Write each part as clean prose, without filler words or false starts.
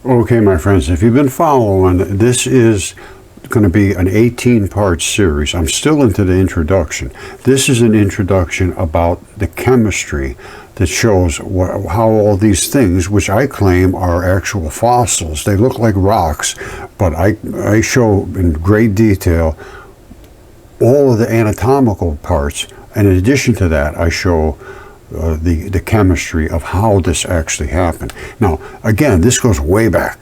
Okay, my friends, if you've been following, this is going to be an 18-part series. I'm still into the introduction. This is an introduction about the chemistry that shows how all these things, which I claim are actual fossils, they look like rocks, but I show in great detail all of the anatomical parts, and in addition to that, I show the chemistry of how this actually happened. Now, again, this goes way back.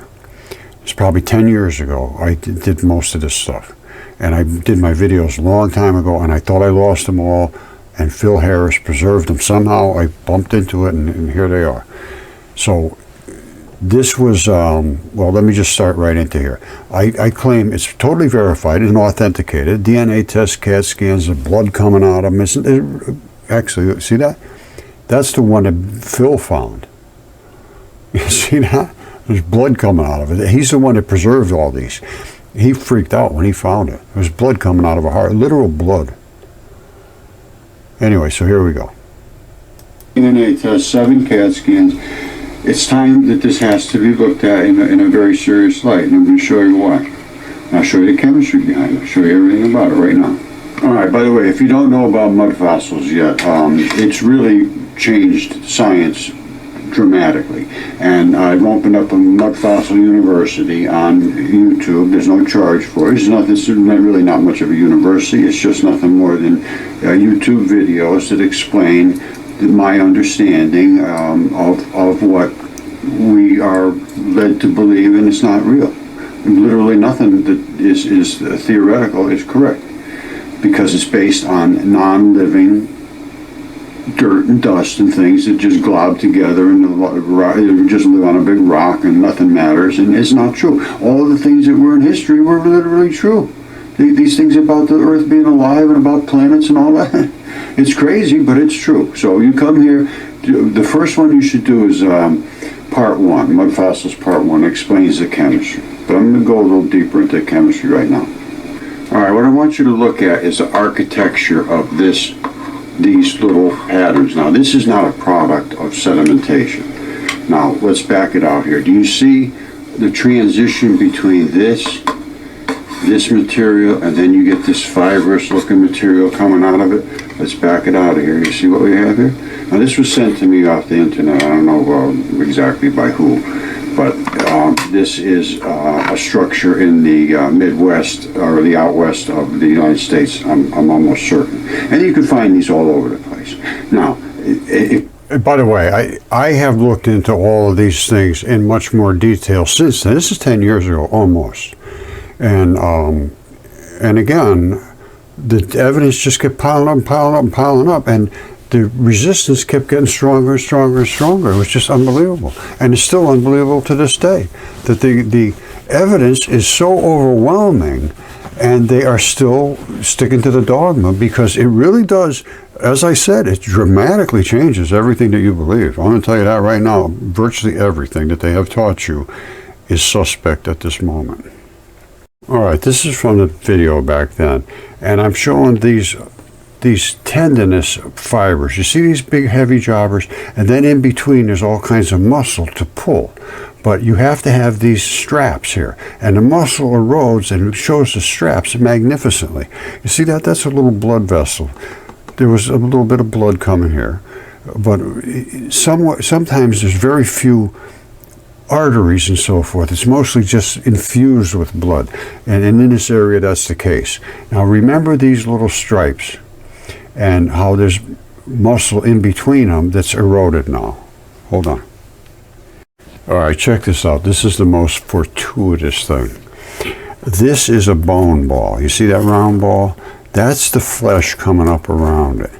It's probably 10 years ago I did most of this stuff. And I did my videos a long time ago, and I thought I lost them all, and Phil Harris preserved them. Somehow I bumped into it, and here they are. So this was, well, let me just start right into here. I claim it's totally verified and authenticated. DNA tests, CAT scans, the blood coming out of them. Actually, see that? That's the one that Phil found. You see that? There's blood coming out of it. He's the one that preserved all these. He freaked out when he found it. There's blood coming out of a heart, literal blood. Anyway, so here we go. DNA test, 7 CAT scans. It's time that this has to be looked at in a very serious light, and I'm going to show you why. And I'll show you the chemistry behind it. I'll show you everything about it right now. All right, by the way, if you don't know about mud fossils yet, it's really changed science dramatically. And I've opened up a Mudfossil University on YouTube. There's no charge for it. It's really not much of a university. It's just nothing more than YouTube videos that explain my understanding of what we are led to believe, and it's not real. Literally nothing that is theoretical is correct, because it's based on non-living dirt and dust and things that just glob together and just live on a big rock and nothing matters, and it's not true. All of the things that were in history were literally true. These things about the earth being alive and about planets and all that, it's crazy, but it's true. So you come here, the first one you should do is part 1, Mud Fossils Part 1, explains the chemistry. But I'm going to go a little deeper into chemistry right now. All right, what I want you to look at is the architecture of these little patterns. Now, this is not a product of sedimentation. Now, let's back it out here. Do you see the transition between this material, and then you get this fibrous looking material coming out of it? Let's back it out of here. You see what we have here? Now, this was sent to me off the internet. I don't know exactly by who, but this is a structure in the Midwest or the out west of the United States. I'm almost certain. And you can find these all over the place. Now, by the way, I have looked into all of these things in much more detail since then. This is 10 years ago, almost. And again, the evidence just kept piling up, and the resistance kept getting stronger and stronger and stronger. It was just unbelievable. And it's still unbelievable to this day that the evidence is so overwhelming, and they are still sticking to the dogma, because it really does, as I said, it dramatically changes everything that you believe. I'm going to tell you that right now. Virtually everything that they have taught you is suspect at this moment. All right, this is from the video back then, and I'm showing these tendinous fibers. You see these big heavy jobbers, and then in between there's all kinds of muscle to pull. But you have to have these straps here, and the muscle erodes and it shows the straps magnificently. You see that? That's a little blood vessel. There was a little bit of blood coming here, but sometimes there's very few arteries and so forth. It's mostly just infused with blood, and in this area that's the case. Now remember these little stripes and how there's muscle in between them that's eroded now. Hold on. All right, check this out. This is the most fortuitous thing. This is a bone ball. You see that round ball? That's the flesh coming up around it.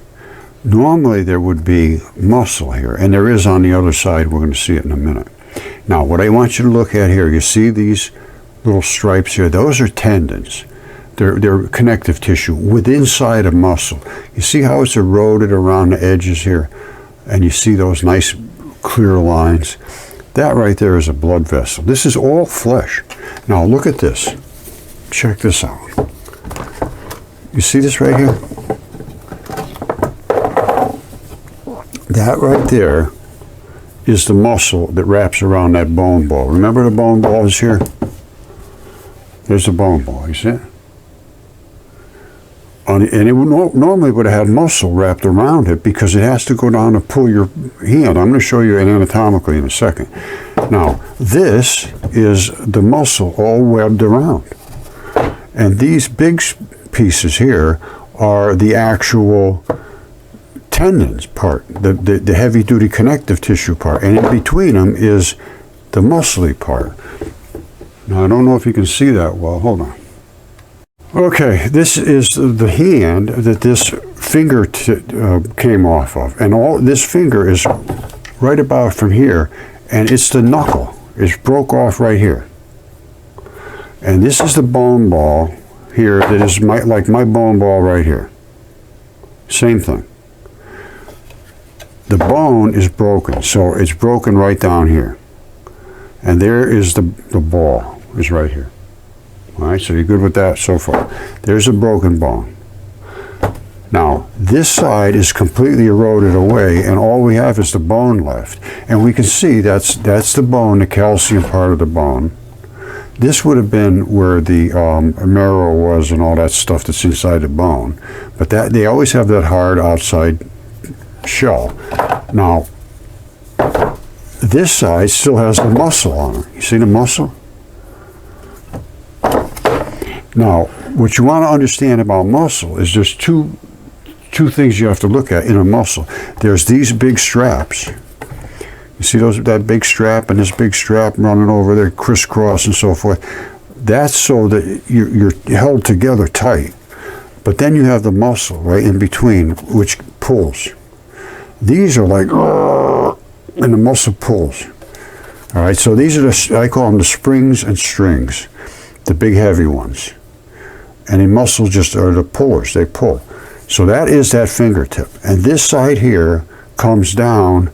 Normally there would be muscle here, and there is on the other side. We're going to see it in a minute. Now, what I want you to look at here, you see these little stripes here? Those are tendons. They're connective tissue within inside a muscle. You see how it's eroded around the edges here? And you see those nice clear lines? That right there is a blood vessel. This is all flesh. Now look at this. Check this out. You see this right here? That right there is the muscle that wraps around that bone ball. Remember the bone ball is here? There's the bone ball, you see it? And it normally would have had muscle wrapped around it because it has to go down to pull your hand. I'm going to show you anatomically in a second. Now, this is the muscle all webbed around. And these big pieces here are the actual tendons part, the heavy-duty connective tissue part. And in between them is the muscly part. Now, I don't know if you can see that well. Hold on. Okay, this is the hand that this finger came off of. And all this finger is right about from here. And it's the knuckle. It's broke off right here. And this is the bone ball here that is like my bone ball right here. Same thing. The bone is broken, so it's broken right down here. And there is the ball, is right here. All right, so you're good with that so far. There's a broken bone. Now, this side is completely eroded away, and all we have is the bone left. And we can see that's the bone, the calcium part of the bone. This would have been where the marrow was and all that stuff that's inside the bone. But that they always have that hard outside shell. Now, this side still has the muscle on it. You see the muscle? Now, what you want to understand about muscle is there's two things you have to look at in a muscle. There's these big straps. You see that big strap and this big strap running over there, crisscross and so forth. That's so that you're held together tight. But then you have the muscle right in between, which pulls. These are like, and the muscle pulls. All right, so these are I call them the springs and strings, the big heavy ones. And the muscles just are the pullers, they pull. So that is that fingertip. And this side here comes down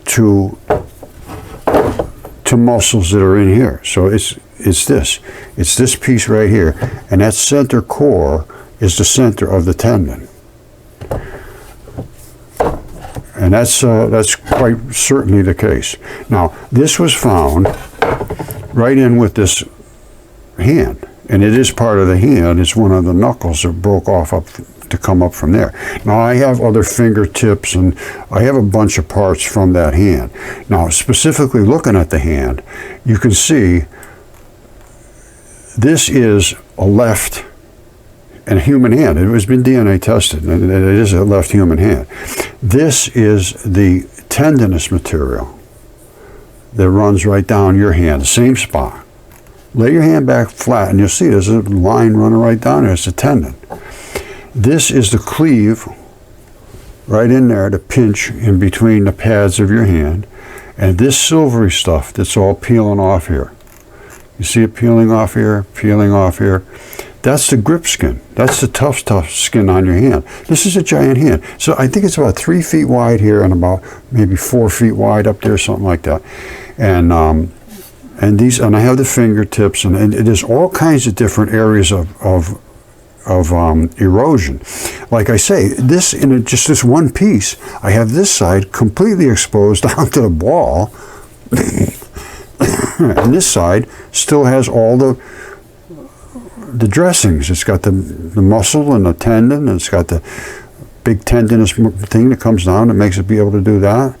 to muscles that are in here. So it's this piece right here. And that center core is the center of the tendon. And that's quite certainly the case. Now, this was found right in with this hand. And it is part of the hand. It's one of the knuckles that broke off up to come up from there. Now, I have other fingertips, and I have a bunch of parts from that hand. Now, specifically looking at the hand, you can see this is a left and a human hand. It has been DNA tested, and it is a left human hand. This is the tendinous material that runs right down your hand, the same spot. Lay your hand back flat and you'll see there's a line running right down there. It's a tendon. This is the cleave right in there to pinch in between the pads of your hand. And this silvery stuff that's all peeling off here. You see it peeling off here, peeling off here. That's the grip skin. That's the tough skin on your hand. This is a giant hand. So I think it's about 3 feet wide here and about maybe 4 feet wide up there, something like that. And I have the fingertips, and it is all kinds of different areas of erosion. Like I say, this in just this one piece, I have this side completely exposed down to the ball, and this side still has all the dressings. It's got the muscle and the tendon, and it's got the big tendinous thing that comes down that makes it be able to do that.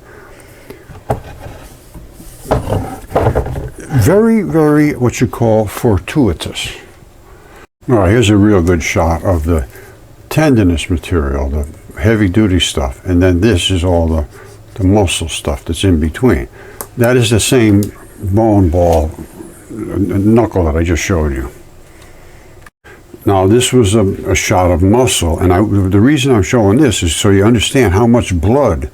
Very, very, what you call, fortuitous. All right, here's a real good shot of the tendinous material, the heavy-duty stuff, and then this is all the muscle stuff that's in between. That is the same bone ball knuckle that I just showed you. Now, this was a shot of muscle, and the reason I'm showing this is so you understand how much blood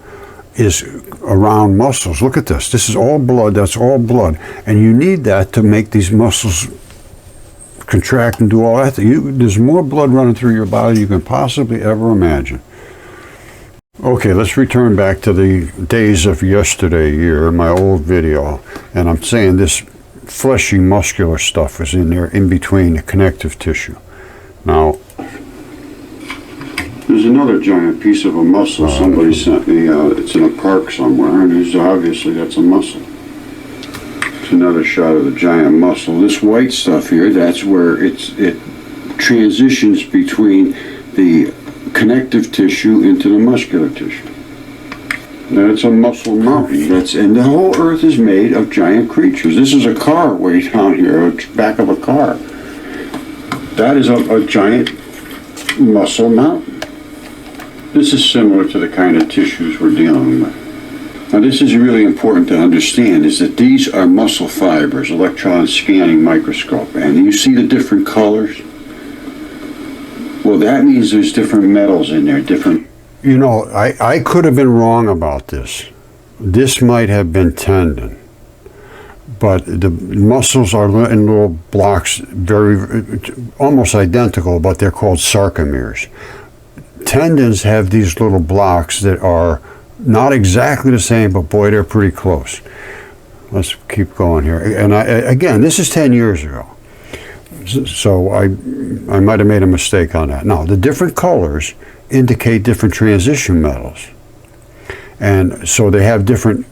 is around muscles. Look at this. This is all blood. That's all blood. And you need that to make these muscles contract and do all that. There's more blood running through your body than you can possibly ever imagine. Okay, let's return back to the days of yesterday here, my old video. And I'm saying this fleshy muscular stuff is in there in between the connective tissue. Now, There's another giant piece of a muscle somebody sent me. It's in a park somewhere, and obviously that's a muscle. It's another shot of the giant muscle. This white stuff here, that's where it transitions between the connective tissue into the muscular tissue. That's a muscle mountain. And the whole Earth is made of giant creatures. This is a car way down here, back of a car. That is a giant muscle mountain. This is similar to the kind of tissues we're dealing with. Now this is really important to understand, is that these are muscle fibers, electron scanning microscope, and you see the different colors? Well, that means there's different metals in there, different... You know, I could have been wrong about this. This might have been tendon. But the muscles are in little blocks, almost identical, but they're called sarcomeres. Tendons have these little blocks that are not exactly the same, but boy, they're pretty close. Let's keep going here. And again, this is 10 years ago. So I might have made a mistake on that. Now, the different colors indicate different transition metals. And so they have different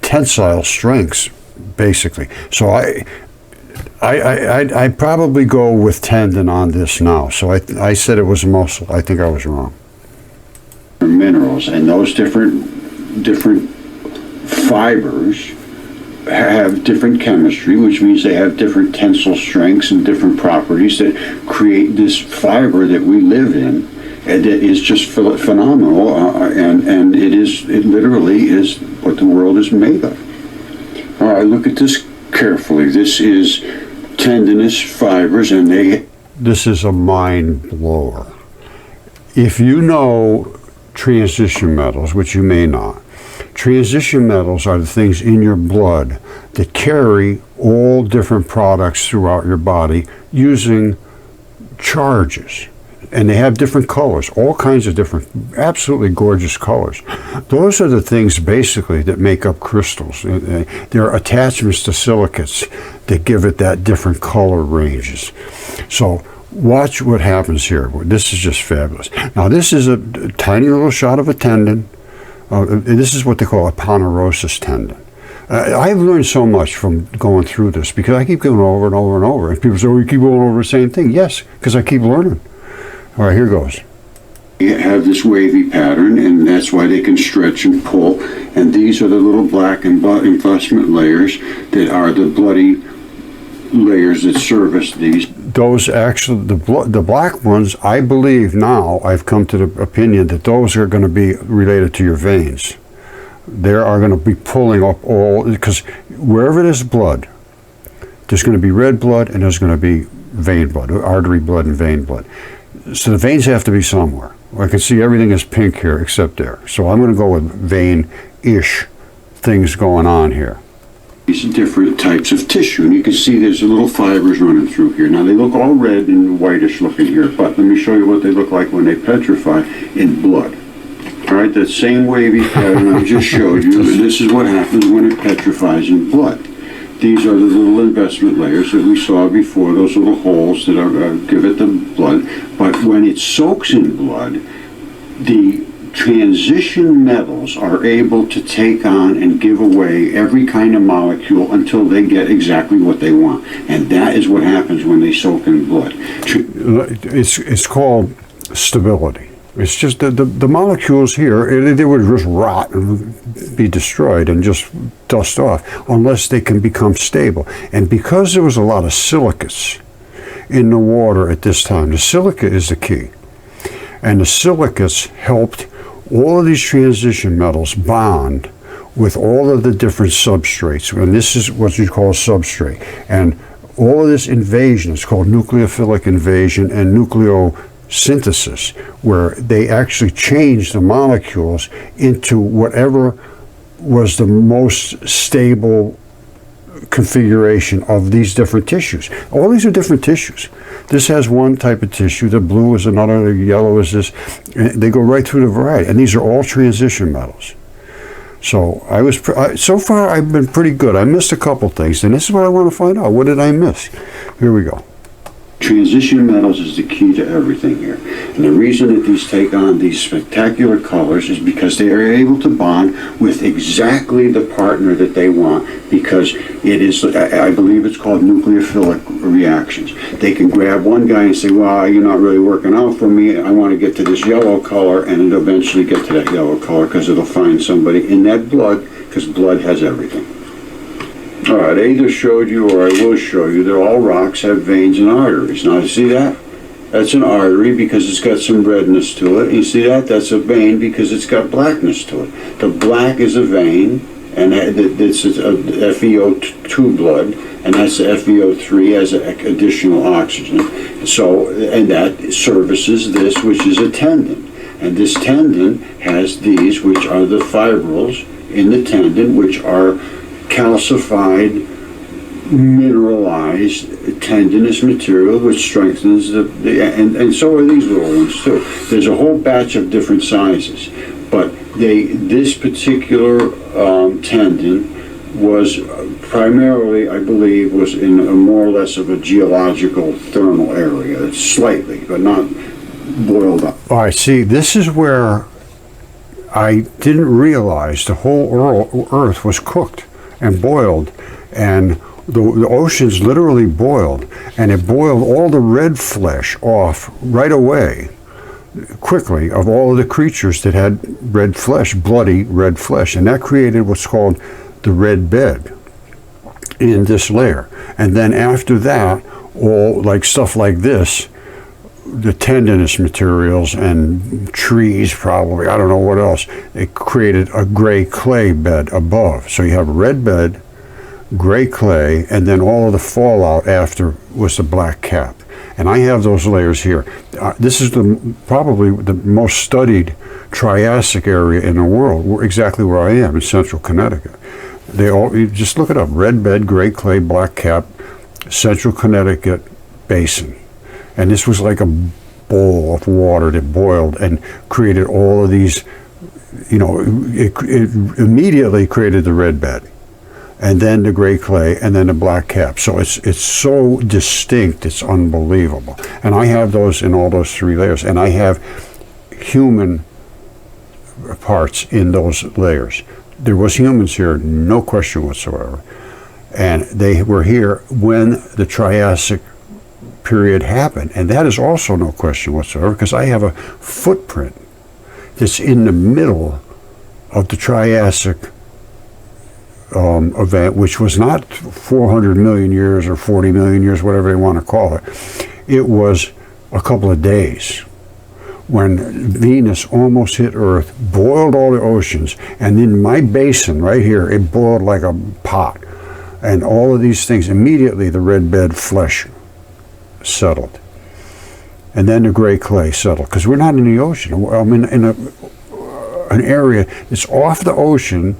tensile strengths, basically. So I'd probably go with tendon on this now. So I said it was a muscle. I think I was wrong. Minerals, and those different fibers have different chemistry, which means they have different tensile strengths and different properties that create this fiber that we live in, and it is just phenomenal. And it literally is what the world is made of. All right, look at this carefully. This is tendinous fibers, and This is a mind blower. If you know transition metals, which you may not, transition metals are the things in your blood that carry all different products throughout your body using charges. And they have different colors, all kinds of different, absolutely gorgeous colors. Those are the things basically that make up crystals. They're attachments to silicates that give it that different color ranges. So watch what happens here. This is just fabulous. Now this is a tiny little shot of a tendon. This is what they call a ponerosis tendon. I've learned so much from going through this because I keep going over and over and over. And people say, oh, you keep going over the same thing. Yes, because I keep learning. All right, here goes. They have this wavy pattern, and that's why they can stretch and pull. And these are the little black investment layers that are the bloody layers that service these. Those actually, the black ones, I believe now, I've come to the opinion that those are going to be related to your veins. They are going to be pulling up all, because wherever there's blood, there's going to be red blood and there's going to be vein blood, artery blood and vein blood. So the veins have to be somewhere. I can see everything is pink here except there. So I'm going to go with vein-ish things going on here. These different types of tissue, and you can see there's little fibers running through here. Now they look all red and whitish looking here, but let me show you what they look like when they petrify in blood. All right, that same wavy pattern I just showed you, and this is what happens when it petrifies in blood. These are the little investment layers that we saw before, those little holes that give it the blood. But when it soaks in blood, the transition metals are able to take on and give away every kind of molecule until they get exactly what they want. And that is what happens when they soak in blood. It's called stability. It's just the molecules here, they would just rot and be destroyed and just dust off unless they can become stable. And because there was a lot of silicates in the water at this time, the silica is the key. And the silicates helped all of these transition metals bond with all of the different substrates. And this is what you call a substrate. And all of this invasion is called nucleophilic invasion and nucleosynthesis, where they actually change the molecules into whatever was the most stable configuration of these different tissues. All these are different tissues. This has one type of tissue, the blue is another, the yellow is this. They go right through the variety, and these are all transition metals. So so far I've been pretty good. I missed a couple things, and this is what I want to find out. What did I miss? Here we go. Transition metals is the key to everything here. And the reason that these take on these spectacular colors is because they are able to bond with exactly the partner that they want, because it is, I believe it's called nucleophilic reactions. They can grab one guy and say, well, you're not really working out for me, I want to get to this yellow color, and it'll eventually get to that yellow color because it'll find somebody in that blood, because blood has everything. All right, I either showed you or I will show you that all rocks have veins and arteries. Now, you see that? That's an artery because it's got some redness to it. You see that? That's a vein because it's got blackness to it. The black is a vein, and this is a FeO2 blood, and that's the FeO3 as additional oxygen. So, and that services this, which is a tendon. And this tendon has these, which are the fibrils in the tendon, which are calcified, mineralized tendinous material, which strengthens and so are these little ones too. There's a whole batch of different sizes, but this particular tendon was primarily, I believe, was in a more or less of a geological thermal area, slightly, but not boiled up. All right, see, this is where I didn't realize the whole Earth was cooked and boiled, and the oceans literally boiled, and it boiled all the red flesh off right away, quickly, of all of the creatures that had red flesh, bloody red flesh, and that created what's called the red bed in this layer. And then after that, all like stuff like this, the tendinous materials and trees, probably, I don't know what else, it created a gray clay bed above. So you have a red bed, gray clay, and then all of the fallout after was the black cap. And I have those layers here. This is probably the most studied Triassic area in the world, exactly where I am, in central Connecticut. You just look it up, red bed, gray clay, black cap, central Connecticut basin. And this was like a bowl of water that boiled and created all of these, it immediately created the red bed, and then the gray clay, and then the black cap. So it's so distinct, it's unbelievable. And I have those in all those three layers, and I have human parts in those layers. There was humans here, no question whatsoever. And they were here when the Triassic period happened, and that is also no question whatsoever, because I have a footprint that's in the middle of the Triassic event, which was not 400 million years or 40 million years, whatever they want to call it. It was a couple of days when Venus almost hit Earth, boiled all the oceans, and in my basin right here, it boiled like a pot. And all of these things, immediately the red bed flesh settled, and then the gray clay settled, because we're not in the ocean. I'm in an area that's off the ocean,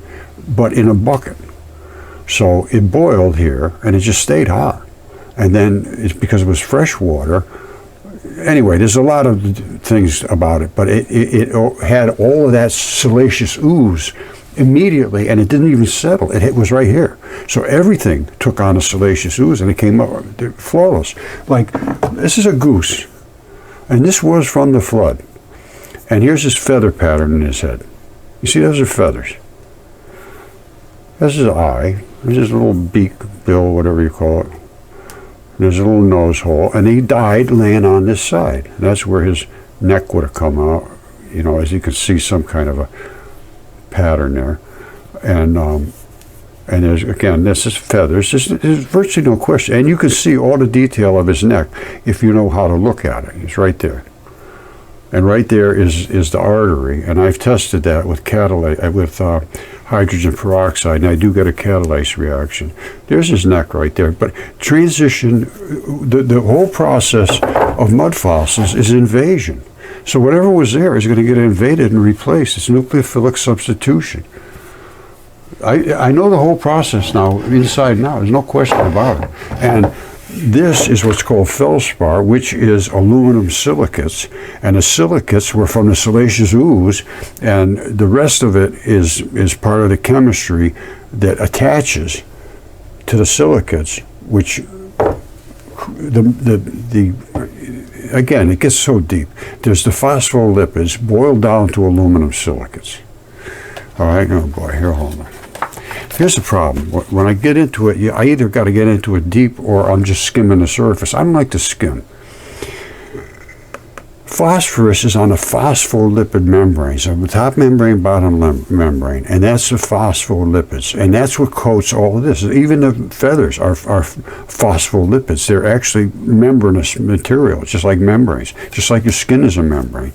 but in a bucket. So it boiled here, and it just stayed hot. And then it's because it was fresh water. Anyway, there's a lot of things about it, but it had all of that siliceous ooze immediately, and it didn't even settle. It was right here. So everything took on a siliceous ooze, and it came up flawless. Like, this is a goose, and this was from the flood. And here's his feather pattern in his head. You see, those are feathers. This is an eye. There's his little beak, bill, whatever you call it. There's a little nose hole, and he died laying on this side. That's where his neck would have come out, as you could see, some kind of a pattern there. And there's, again, this is feathers. There's virtually no question. And you can see all the detail of his neck if you know how to look at it. It's right there. And right there is the artery. And I've tested that with hydrogen peroxide, and I do get a catalase reaction. There's his neck right there. But transition, the whole process of mud fossils is invasion. So whatever was there is going to get invaded and replaced. It's nucleophilic substitution. I know the whole process now, inside and out. There's no question about it. And this is what's called feldspar, which is aluminum silicates. And the silicates were from the siliceous ooze, and the rest of it is part of the chemistry that attaches to the silicates, which again, it gets so deep. There's the phospholipids boiled down to aluminum silicates. All right, oh boy, here, hold on. Here's the problem. When I get into it, I either got to get into it deep or I'm just skimming the surface. I don't like to skim. Phosphorus is on the phospholipid membranes, so the top membrane, bottom membrane, and that's the phospholipids, and that's what coats all of this. Even the feathers are phospholipids. They're actually membranous material, just like membranes, just like your skin is a membrane.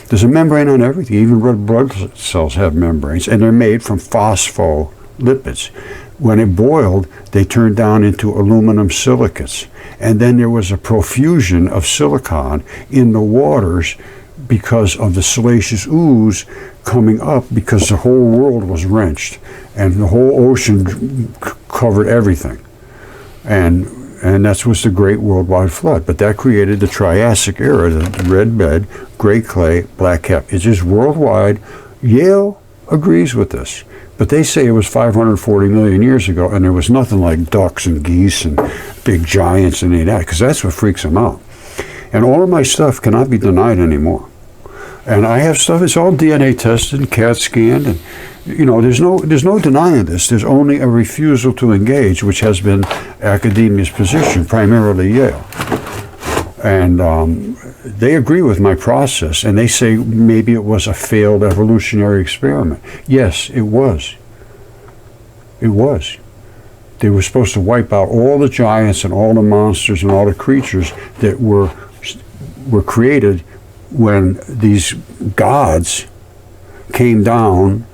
There's a membrane on everything. Even red blood cells have membranes, and they're made from phospholipids. When it boiled, they turned down into aluminum silicates. And then there was a profusion of silicon in the waters because of the siliceous ooze coming up, because the whole world was wrenched and the whole ocean covered everything. And that was the Great Worldwide Flood. But that created the Triassic era, the red bed, gray clay, black cap. It's just worldwide. Yale agrees with this. But they say it was 540 million years ago, and there was nothing like ducks and geese and big giants and any of that, because that's what freaks them out. And all of my stuff cannot be denied anymore. And I have stuff, it's all DNA tested, CAT scanned, and there's no denying this. There's only a refusal to engage, which has been academia's position, primarily Yale. And they agree with my process, and they say maybe it was a failed evolutionary experiment. Yes, it was. It was. They were supposed to wipe out all the giants and all the monsters and all the creatures that were created when these gods came down.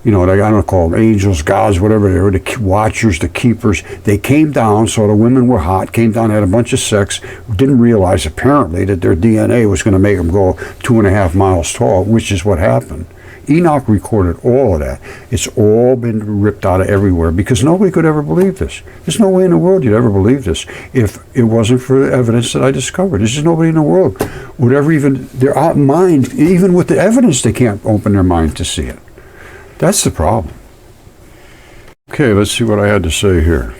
I don't call them angels, gods, whatever they were, the watchers, the keepers. They came down, so the women were hot, came down, had a bunch of sex, didn't realize apparently that their DNA was going to make them go 2.5 miles tall, which is what happened. Enoch recorded all of that. It's all been ripped out of everywhere because nobody could ever believe this. There's no way in the world you'd ever believe this if it wasn't for the evidence that I discovered. There's just nobody in the world would ever their mind, even with the evidence, they can't open their mind to see it. That's the problem. Okay, let's see what I had to say here.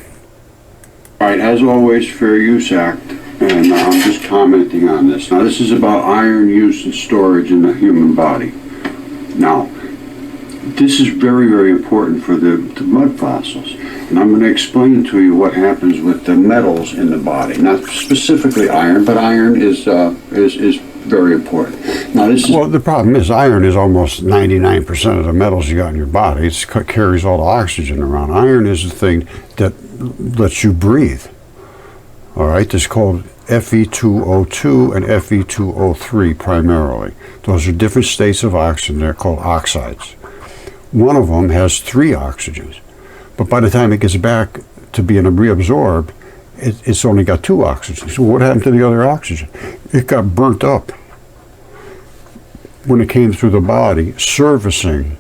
All right, as always, Fair Use Act, and I'm just commenting on this. Now, this is about iron use and storage in the human body. Now, this is very, very important for the mud fossils, and I'm going to explain to you what happens with the metals in the body. Not specifically iron, but iron is very important. Now, well, the problem is iron is almost 99% of the metals you got in your body. It carries all the oxygen around. Iron is the thing that lets you breathe. All right, this is called Fe2O2 and Fe2O3 primarily. Those are different states of oxygen. They're called oxides. One of them has 3 oxygens, but by the time it gets back to being reabsorbed, it's only got 2 oxygens. So what happened to the other oxygen? It got burnt up when it came through the body, servicing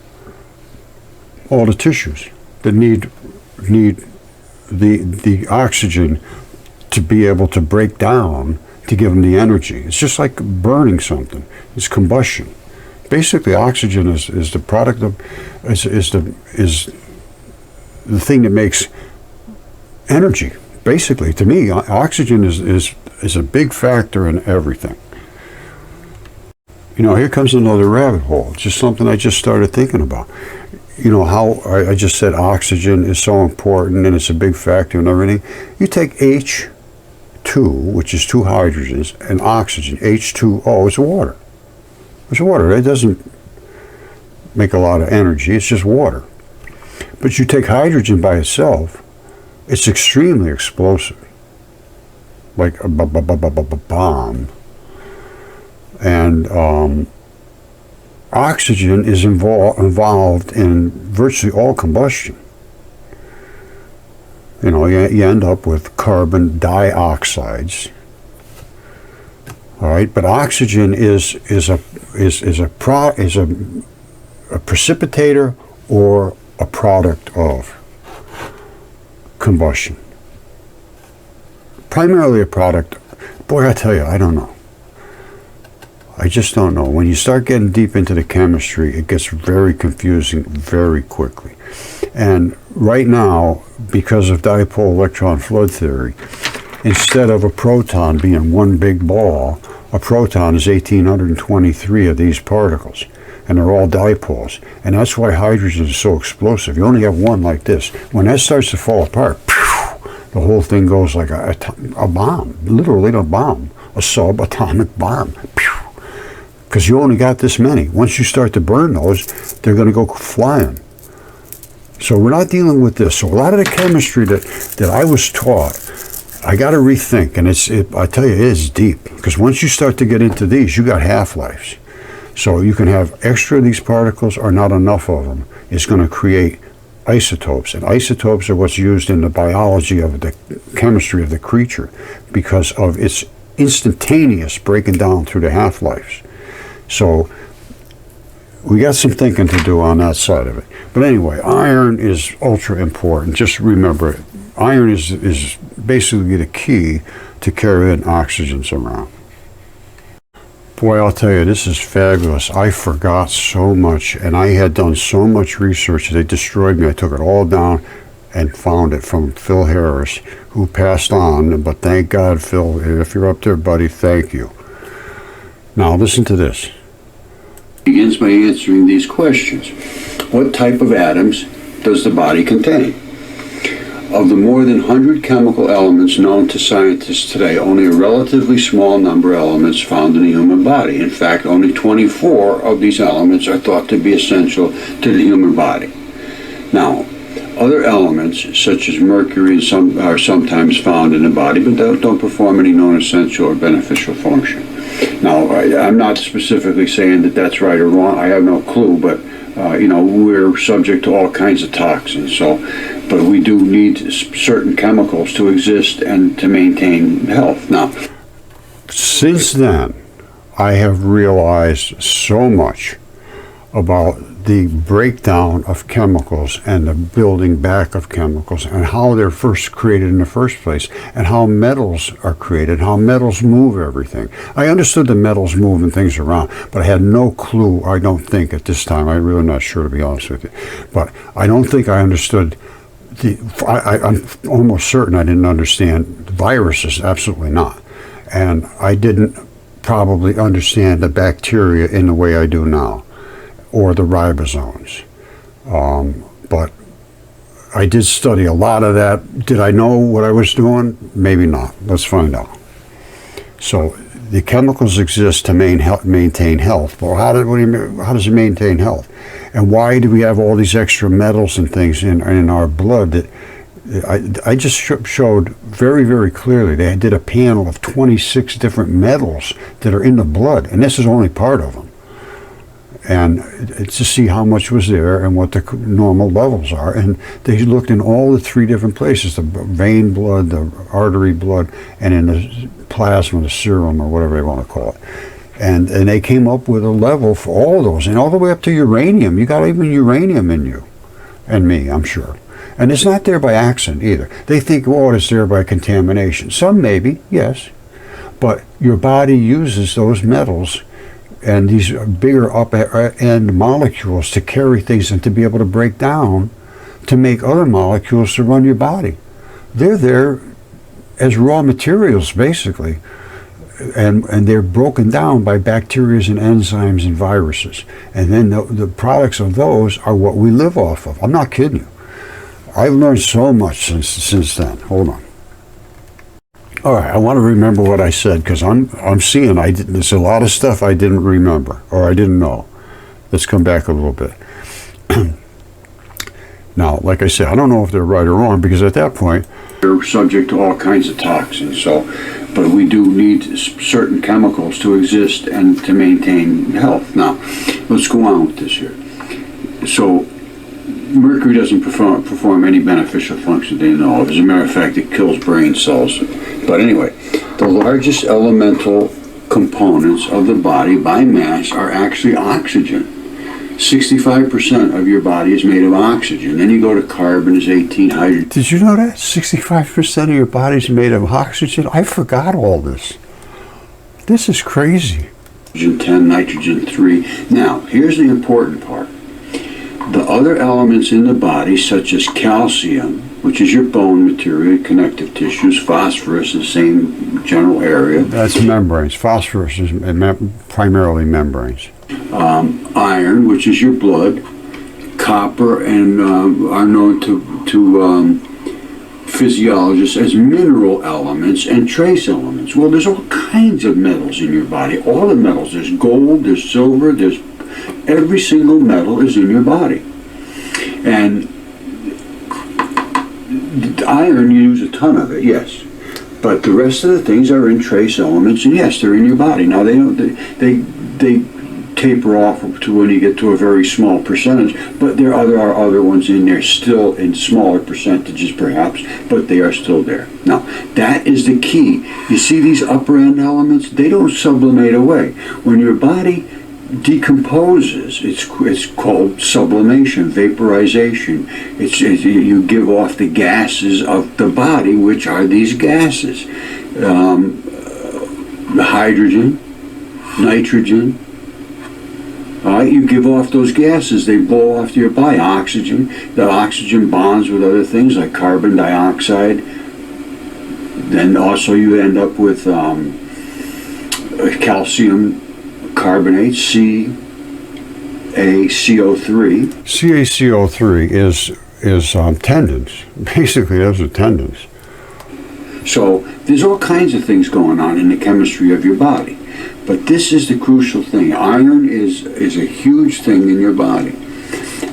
all the tissues that need the oxygen to be able to break down to give them the energy. It's just like burning something. It's combustion. Basically, oxygen is the product of is the thing that makes energy. Basically, to me, oxygen is a big factor in everything. Here comes another rabbit hole. It's just something I just started thinking about. How I just said oxygen is so important and it's a big factor and everything. You take H2, which is 2 hydrogens, and oxygen, H2O, it's water. It's water. It doesn't make a lot of energy. It's just water. But you take hydrogen by itself, it's extremely explosive, like a bomb. And oxygen is involved in virtually all combustion. You end up with carbon dioxides. All right, but oxygen is a precipitator or a product of combustion. Primarily a product. Boy, I tell you, I don't know. I just don't know. When you start getting deep into the chemistry, it gets very confusing very quickly. And right now, because of dipole electron flood theory, instead of a proton being one big ball, a proton is 1,823 of these particles, and they're all dipoles. And that's why hydrogen is so explosive. You only have one like this. When that starts to fall apart, the whole thing goes like a bomb, literally a bomb, a subatomic bomb. Because you only got this many. Once you start to burn those, they're going to go flying. So we're not dealing with this. So a lot of the chemistry that I was taught, I got to rethink. And I tell you, it is deep. Because once you start to get into these, you got half-lives. So you can have extra of these particles or not enough of them. It's going to create isotopes. And isotopes are what's used in the biology of the chemistry of the creature because of its instantaneous breaking down through the half-lives. So we got some thinking to do on that side of it. But anyway, iron is ultra important. Just remember it. Iron is basically the key to carrying oxygens around. Boy, I'll tell you, this is fabulous. I forgot so much, and I had done so much research. They destroyed me. I took it all down and found it from Phil Harris, who passed on. But thank God, Phil, if you're up there, buddy, thank you. Now, listen to this. Begins by answering these questions. What type of atoms does the body contain? Of the more than 100 chemical elements known to scientists today, only a relatively small number of elements found in the human body. In fact, only 24 of these elements are thought to be essential to the human body. Now, other elements, such as mercury, are sometimes found in the body, but don't perform any known essential or beneficial function. Now, I'm not specifically saying that that's right or wrong. I have no clue, but we're subject to all kinds of toxins. But we do need certain chemicals to exist and to maintain health. Now, since then, I have realized so much about the breakdown of chemicals and the building back of chemicals and how they're first created in the first place and how metals are created, how metals move everything. I understood the metals moving things around, but I had no clue, I don't think at this time, I'm really not sure to be honest with you, but I don't think I understood I'm almost certain I didn't understand viruses, absolutely not. And I didn't probably understand the bacteria in the way I do now, or the ribosomes. But I did study a lot of that. Did I know what I was doing? Maybe not. Let's find out. So the chemicals exist to maintain health. Well, how does it maintain health? And why do we have all these extra metals and things in our blood that I just showed very, very clearly. They did a panel of 26 different metals that are in the blood, and this is only part of them. And it's to see how much was there and what the normal levels are. And they looked in all the three different places, the vein blood, the artery blood, and in the plasma, the serum, or whatever they want to call it. And they came up with a level for all of those, and all the way up to uranium. You got even uranium in you and me, I'm sure. And it's not there by accident either. They think, oh, it's there by contamination. Some maybe, yes. But your body uses those metals and these bigger up-end molecules to carry things and to be able to break down to make other molecules to run your body. They're there as raw materials, basically. And they're broken down by bacteria and enzymes and viruses. And then the products of those are what we live off of. I'm not kidding you. I've learned so much since then. Hold on. All right, I want to remember what I said because I'm seeing there's a lot of stuff I didn't remember or I didn't know. Let's come back a little bit. Now, like I said, I don't know if they're right or wrong because at that point they're subject to all kinds of toxins. But we do need certain chemicals to exist and to maintain health. Now, let's go on with this here. So, mercury doesn't perform any beneficial function they know of. As a matter of fact, it kills brain cells. But anyway, the largest elemental components of the body by mass are actually oxygen. 65% of your body is made of oxygen. Then you go to carbon is 18, hydrogen. Did you know that? 65% of your body is made of oxygen? I forgot all this. This is crazy. Oxygen 10, nitrogen 3. Now, here's the important part. the other elements in the body, such as calcium, which is your bone material, connective tissues, phosphorus, the same general area. That's membranes. Phosphorus is primarily membranes. Iron, which is your blood, copper, and are known to physiologists as mineral elements and trace elements. Well, there's all kinds of metals in your body. All the metals. There's gold, there's silver, there's every single metal is in your body. And iron, you use a ton of it, yes. But the rest of the things are in trace elements, and yes, they're in your body. Now, they taper off to when you get to a very small percentage, but there are other ones in there still in smaller percentages perhaps, but they are still there. Now, that is the key. You see these upper end elements, they don't sublimate away. When your body decomposes, it's called sublimation, vaporization. You give off the gases of the body, which are these gases. Hydrogen, nitrogen. You give off those gases, they blow off to your body. Oxygen, the oxygen bonds with other things like carbon dioxide. Then also you end up with calcium carbonate, CaCO3. CaCO3 is tendons. Basically, those are tendons. So there's all kinds of things going on in the chemistry of your body. But this is the crucial thing. Iron is a huge thing in your body.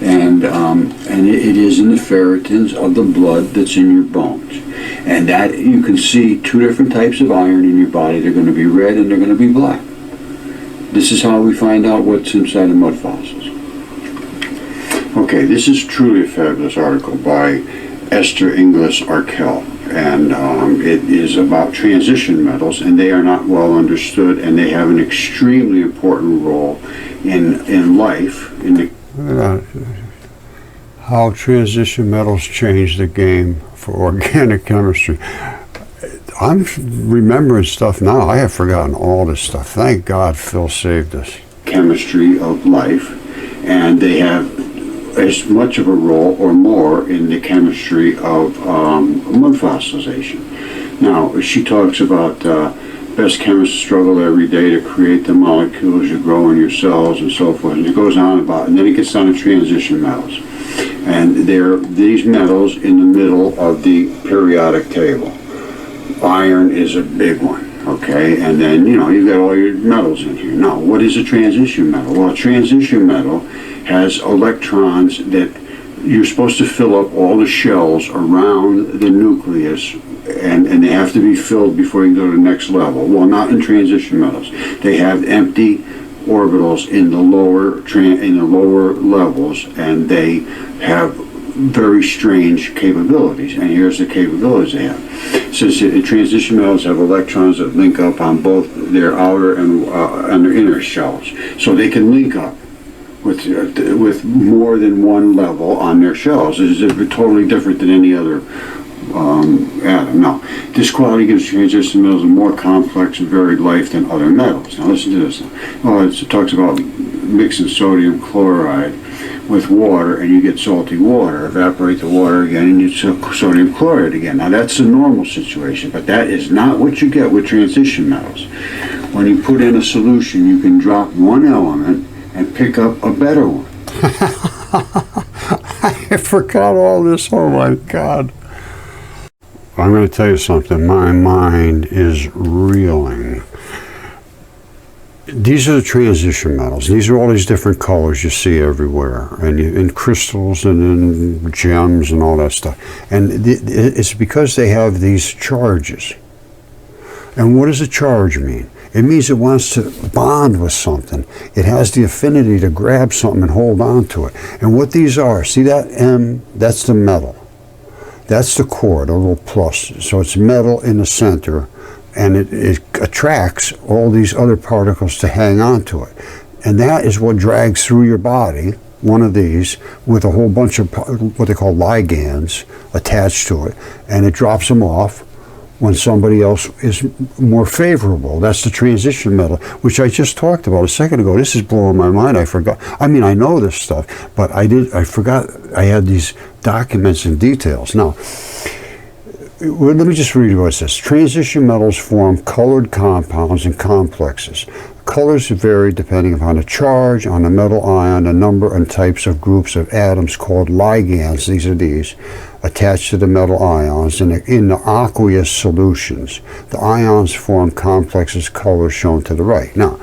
And it is in the ferritins of the blood that's in your bones. And that you can see two different types of iron in your body. They're going to be red and they're going to be black. This is how we find out what's inside of mud fossils. Okay, this is truly a fabulous article by Esther Inglis Arkell. And it is about transition metals, and they are not well understood, and they have an extremely important role in life. How transition metals change the game for organic chemistry. I'm remembering stuff now. I have forgotten all this stuff. Thank God Phil saved us. Chemistry of life, and they have as much of a role or more in the chemistry of mud fossilization. Now, she talks about best chemists struggle every day to create the molecules you grow in your cells and so forth. And it goes on about, and then it gets down to transition metals. And they're these metals in the middle of the periodic table. Iron is a big one, okay? And then, you've got all your metals in here. Now, what is a transition metal? Well, a transition metal has electrons that you're supposed to fill up all the shells around the nucleus, and they have to be filled before you go to the next level. Well, not in transition metals. They have empty orbitals in the lower levels, and they have very strange capabilities. And here's the capabilities they have. Since transition metals have electrons that link up on both their outer and their inner shells, so they can link up with more than one level on their shells. It's totally different than any other atom. Now, this quality gives transition metals a more complex and varied life than other metals. Now, listen to this. Well, it talks about mixing sodium chloride with water, and you get salty water. Evaporate the water again, and you get sodium chloride again. Now, that's the normal situation, but that is not what you get with transition metals. When you put in a solution, you can drop one element and pick up a better one. I forgot all this. Oh my God. I'm going to tell you something. My mind is reeling. These are the transition metals. These are all these different colors you see everywhere, and in crystals and in gems and all that stuff. And it's because they have these charges. And what does a charge mean? It means it wants to bond with something. It has the affinity to grab something and hold on to it. And what these are, see that M? That's the metal. That's the core, the little plus. So it's metal in the center, and it attracts all these other particles to hang on to it. And that is what drags through your body, one of these, with a whole bunch of what they call ligands attached to it, and it drops them off when somebody else is more favorable. That's the transition metal, which I just talked about a second ago. This is blowing my mind. I forgot. I mean, I know this stuff, but I forgot I had these documents and details. Now, well, let me just read what it says. Transition metals form colored compounds and complexes. Colors vary depending upon the charge on the metal ion, the number and types of groups of atoms called ligands, these, attached to the metal ions in the aqueous solutions. The ions form complexes, colors shown to the right. Now,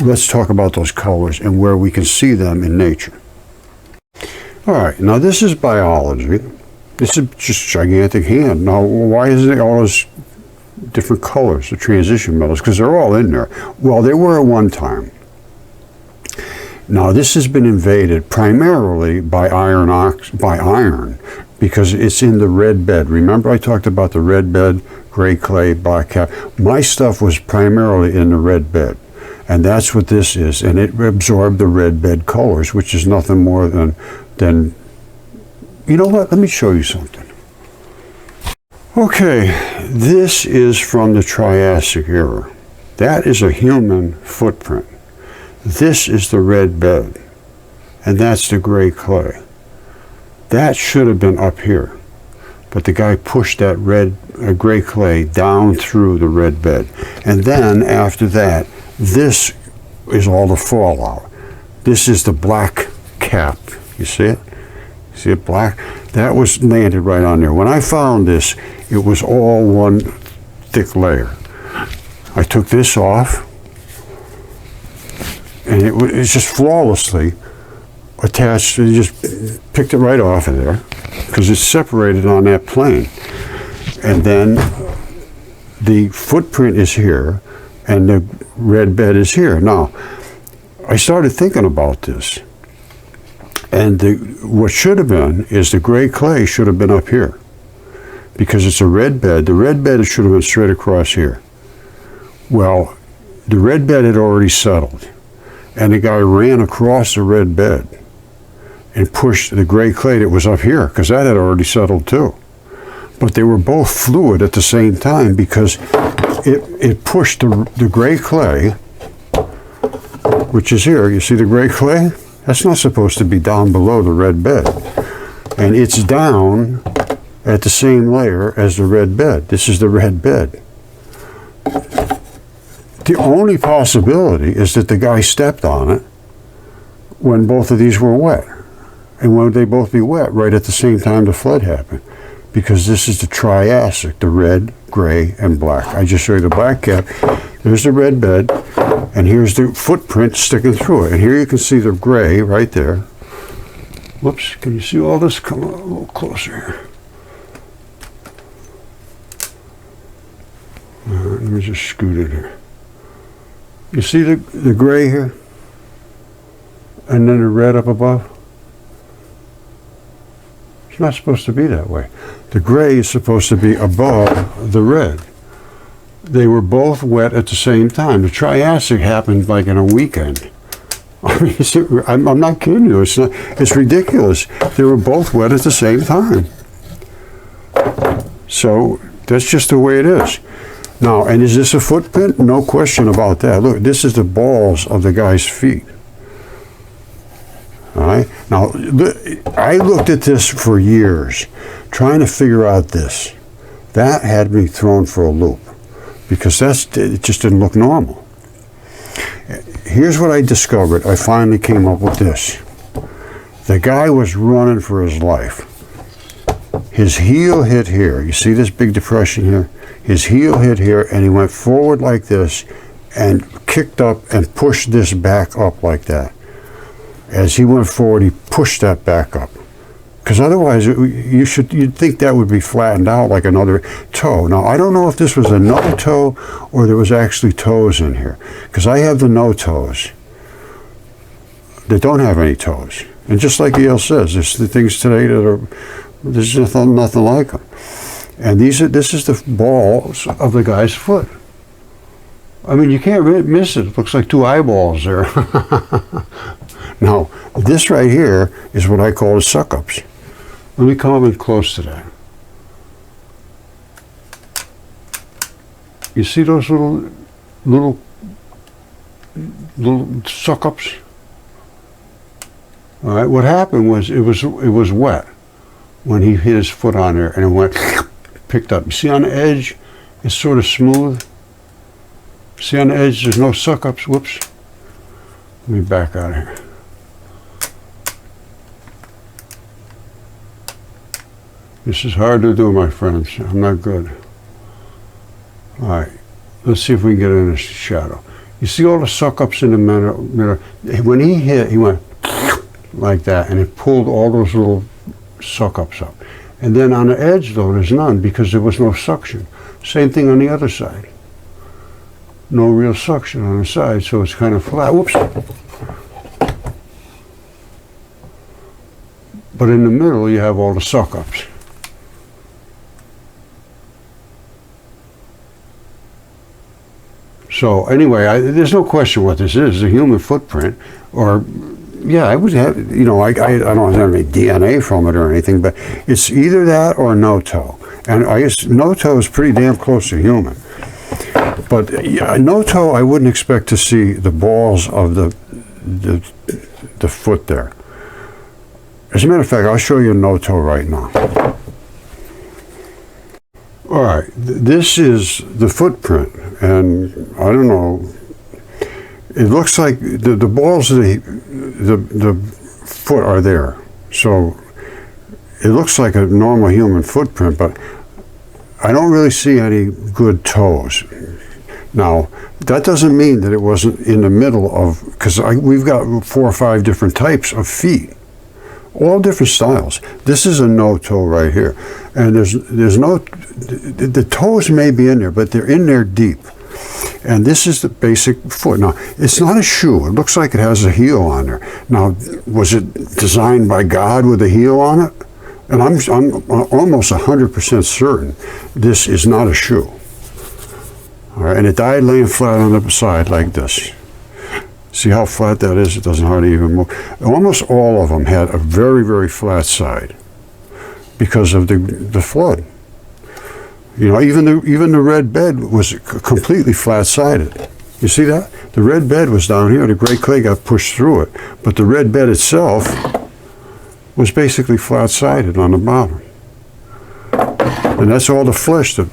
let's talk about those colors and where we can see them in nature. All right, now this is biology. This is just gigantic hand. Now, why isn't it all those different colors, the transition metals? Because they're all in there. Well, they were at one time. Now, this has been invaded primarily by iron, because it's in the red bed. Remember I talked about the red bed, gray clay, black cap? My stuff was primarily in the red bed. And that's what this is. And it absorbed the red bed colors, which is nothing more than you know what? Let me show you something. Okay, this is from the Triassic era. That is a human footprint. This is the red bed, and that's the gray clay. That should have been up here, but the guy pushed that gray clay down through the red bed. And then after that, this is all the fallout. This is the black cap. You see it? See it black? That was landed right on there. When I found this, it was all one thick layer. I took this off, and it's just flawlessly attached. You just picked it right off of there because it's separated on that plane. And then the footprint is here, and the red bed is here. Now, I started thinking about this. And what should have been is the gray clay should have been up here, because it's a red bed. The red bed should have been straight across here. Well, the red bed had already settled, and the guy ran across the red bed and pushed the gray clay that was up here, because that had already settled too. But they were both fluid at the same time, because it pushed the gray clay, which is here. You see the gray clay? That's not supposed to be down below the red bed. And it's down at the same layer as the red bed. This is the red bed. The only possibility is that the guy stepped on it when both of these were wet. And when they both be wet right at the same time the flood happened. Because this is the Triassic, the red, gray, and black. I just showed you the black cap. There's the red bed. And here's the footprint sticking through it. And here you can see the gray right there. Whoops, can you see all this? Come on, a little closer here. All right, let me just scoot it here. You see the gray here? And then the red up above? It's not supposed to be that way. The gray is supposed to be above the red. They were both wet at the same time. The Triassic happened like in a weekend. I mean, I'm not kidding you. It's ridiculous. They were both wet at the same time. So that's just the way it is. Now, and is this a footprint? No question about that. Look, this is the balls of the guy's feet. All right. Now, I looked at this for years, trying to figure out this. That had me thrown for a loop, because it just didn't look normal. Here's what I discovered. I finally came up with this. The guy was running for his life. His heel hit here. You see this big depression here? His heel hit here, and he went forward like this and kicked up and pushed this back up like that. As he went forward, he pushed that back up. Because otherwise, you'd think that would be flattened out like another toe. Now, I don't know if this was another toe or there was actually toes in here. Because I have the no toes that don't have any toes. And just like Yale says, there's the things today there's nothing like them. And this is the balls of the guy's foot. I mean, you can't miss it. It looks like two eyeballs there. Now, this right here is what I call the suck-ups. Let me come up close to that. You see those little suck-ups? All right, what happened was it was wet when he hit his foot on there, and it went, picked up. You see on the edge, it's sort of smooth. See on the edge, there's no suck-ups. Whoops. Let me back out of here. This is hard to do, my friends. I'm not good. All right, let's see if we can get in the shadow. You see all the suck-ups in the middle? When he hit, he went like that, and it pulled all those little suck-ups up. And then on the edge, though, there's none because there was no suction. Same thing on the other side. No real suction on the side, so it's kind of flat. Whoops. But in the middle, you have all the suck-ups. So anyway, there's no question what this is. It's a human footprint, or yeah, I would have, you know, I don't have any DNA from it or anything, but it's either that or no toe. And I guess no toe is pretty damn close to human. But yeah, no toe, I wouldn't expect to see the balls of the foot there. As a matter of fact, I'll show you a no toe right now. All right, this is the footprint, and I don't know. It looks like the balls of the foot are there, so it looks like a normal human footprint, but I don't really see any good toes. Now, that doesn't mean that it wasn't in the middle of, because we've got 4 or 5 different types of feet, all different styles. This is a no toe right here, and there's no, the toes may be in there, but they're in there deep. And this is the basic foot. Now, it's not a shoe. It looks like it has a heel on there. Now, was it designed by God with a heel on it? And I'm almost 100% certain this is not a shoe. All right, and it died laying flat on the side like this. See how flat that is? It doesn't hardly even move. Almost all of them had a very, very flat side because of the flood. You know, even the red bed was completely flat-sided. You see that? The red bed was down here. The gray clay got pushed through it, but the red bed itself was basically flat-sided on the bottom. And that's all the flesh that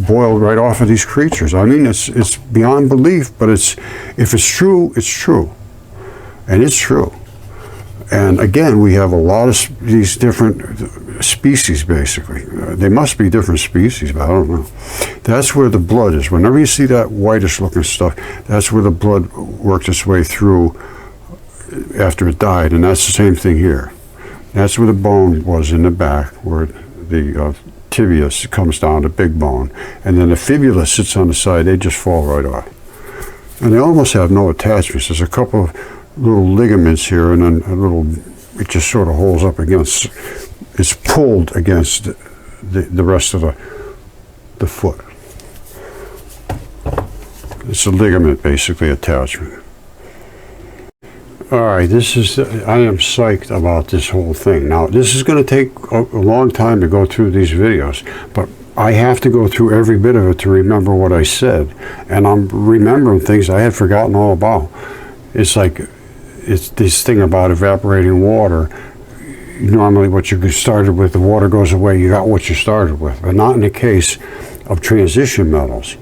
boiled right off of these creatures. I mean, it's beyond belief, but if it's true, it's true, and it's true. And again, we have a lot of these different species, basically. They must be different species, but I don't know. That's where the blood is. Whenever you see that whitish-looking stuff, that's where the blood worked its way through after it died, and that's the same thing here. That's where the bone was in the back, where the tibia comes down, the big bone, and then the fibula sits on the side. They just fall right off. And they almost have no attachments. There's a couple of little ligaments here, and then a little, it just sort of holds up against, it's pulled against the rest of the foot. It's a ligament, basically, attachment. All right, I am psyched about this whole thing. Now, this is going to take a long time to go through these videos, but I have to go through every bit of it to remember what I said. And I'm remembering things I had forgotten all about. It's like, it's this thing about evaporating water. Normally what you started with, the water goes away, you got what you started with. But not in the case of transition metals.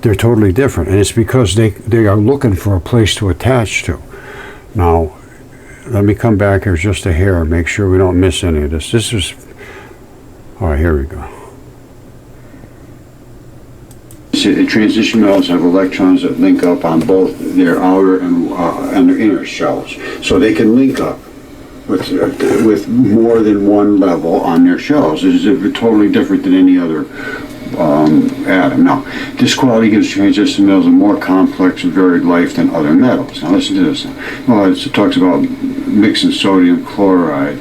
They're totally different. And it's because they are looking for a place to attach to. Now, let me come back here just a hair and make sure we don't miss any of this. This is, all right, here we go. Transition metals have electrons that link up on both their outer and their inner shells, so they can link up with more than one level on their shells. It is totally different than any other atom. Now, this quality gives transition metals a more complex and varied life than other metals. Now, listen to this. Well, it talks about mixing sodium chloride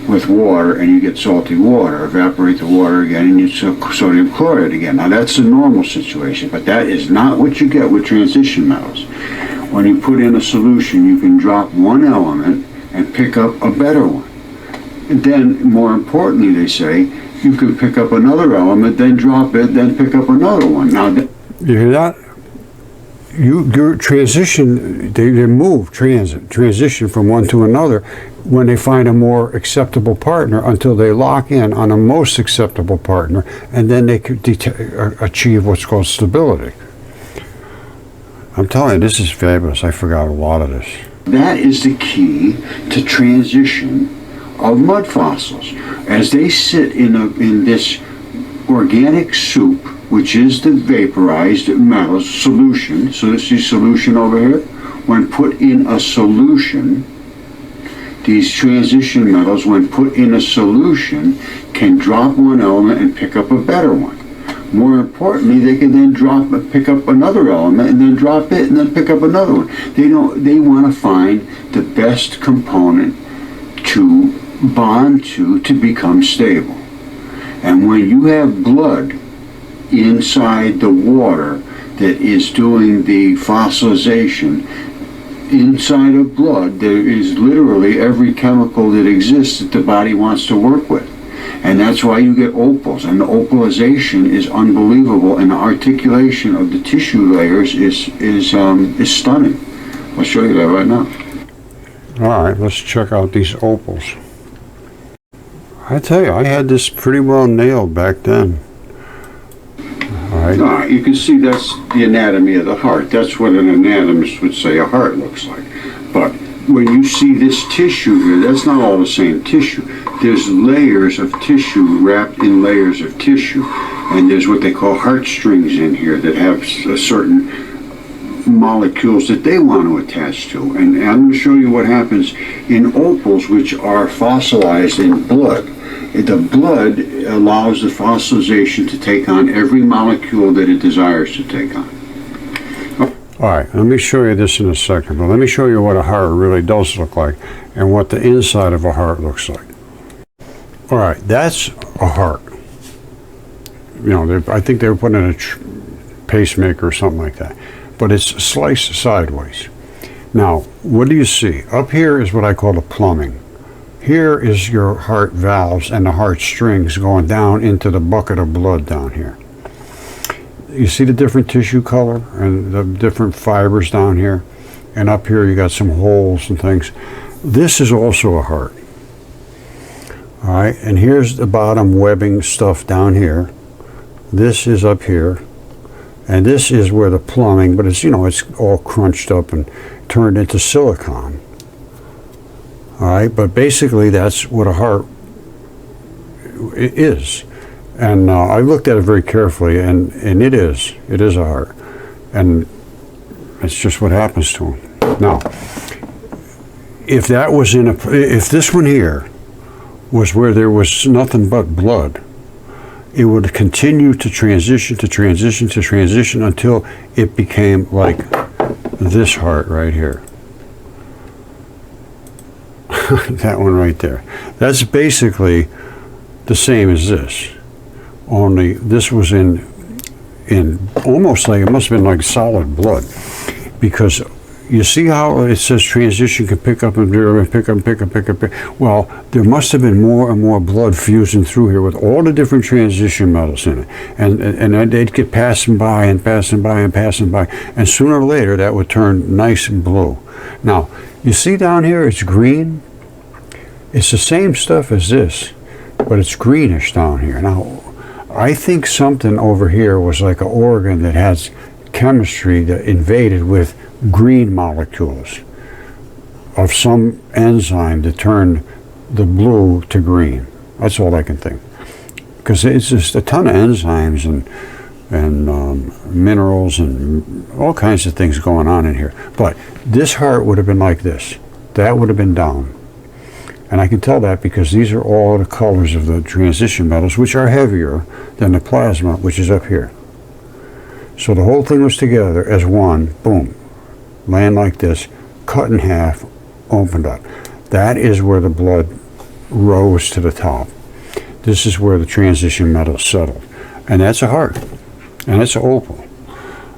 with water, and you get salty water. Evaporate the water again, and you get sodium chloride again. Now, that's the normal situation, but that is not what you get with transition metals. When you put in a solution, you can drop one element and pick up a better one. And then, more importantly, they say, you can pick up another element, then drop it, then pick up another one. Now, You hear that? Your transition, they move, transition from one to another when they find a more acceptable partner until they lock in on a most acceptable partner, and then they could achieve what's called stability. I'm telling you, this is fabulous. I forgot a lot of this. that is the key to transition of mud fossils. As they sit in this organic soup, which is the vaporized metal solution, so this is solution over here, when put in a solution, these transition metals, when put in a solution, can drop one element and pick up a better one. More importantly, they can then pick up another element and then drop it and then pick up another one. They want to find the best component to bond to become stable. And when you have blood inside the water that is doing the fossilization, inside of blood there is literally every chemical that exists that the body wants to work with. And that's why you get opals, and the opalization is unbelievable, and the articulation of the tissue layers is stunning. I'll show you that right now. All right, let's check out these opals. I tell you, I had this pretty well nailed back then. All right. You can see that's the anatomy of the heart. That's what an anatomist would say a heart looks like. But when you see this tissue here, that's not all the same tissue. There's layers of tissue wrapped in layers of tissue, and there's what they call heartstrings in here that have certain molecules that they want to attach to. And I'm going to show you what happens in opals, which are fossilized in blood. The blood allows the fossilization to take on every molecule that it desires to take on. All right, let me show you this in a second, but let me show you what a heart really does look like and what the inside of a heart looks like. All right, that's a heart. You know, I think they were putting in a pacemaker or something like that, but it's sliced sideways. Now, what do you see? Up here is what I call the plumbing. Here is your heart valves and the heart strings going down into the bucket of blood down here. You see the different tissue color and the different fibers down here, and up here you got some holes and things. This is also a heart. All right, and here's the bottom webbing stuff down here. This is up here, and this is where the plumbing, but it's, you know, it's all crunched up and turned into silicon. All right, but basically that's what a heart is. And I looked at it very carefully, and it is a heart, and it's just what happens to them. Now, if that was if this one here was where there was nothing but blood, it would continue to transition until it became like this heart right here. That one right there. That's basically the same as this. Only this was in almost like, it must have been like solid blood, because you see how it says transition can pick up and pick up. Well, there must have been more and more blood fusing through here with all the different transition metals in it, and they'd get passing by, and sooner or later that would turn nice and blue. Now, you see down here it's green. It's the same stuff as this, but it's greenish down here. Now, I think something over here was like an organ that has chemistry that invaded with green molecules of some enzyme that turned the blue to green. That's all I can think. Because it's just a ton of enzymes and minerals and all kinds of things going on in here. But this heart would have been like this. That would have been down. And I can tell that because these are all the colors of the transition metals, which are heavier than the plasma, which is up here. So the whole thing was together as one, boom, laying like this, cut in half, opened up. That is where the blood rose to the top. This is where the transition metals settled. And that's a heart. And that's an opal.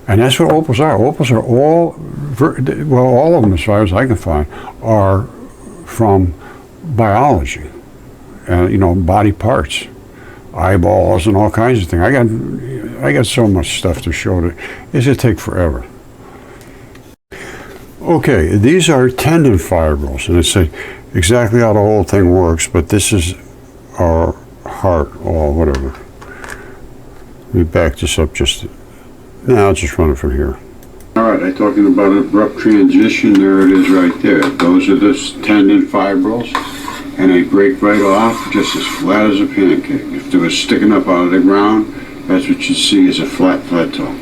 And that's what opals are. Opals are all of them, as far as I can find, are from biology, body parts. eyeballs and all kinds of things. I got so much stuff to show that it's gonna take forever. Okay, these are tendon fibrils, and it's exactly how the whole thing works, but this is our heart or whatever. Let me back this up I'll just run it from here. All right, I'm talking about an abrupt transition. There it is right there. Those are the tendon fibrils, and they break right off just as flat as a pancake. If they were sticking up out of the ground, that's what you see is a flat plateau.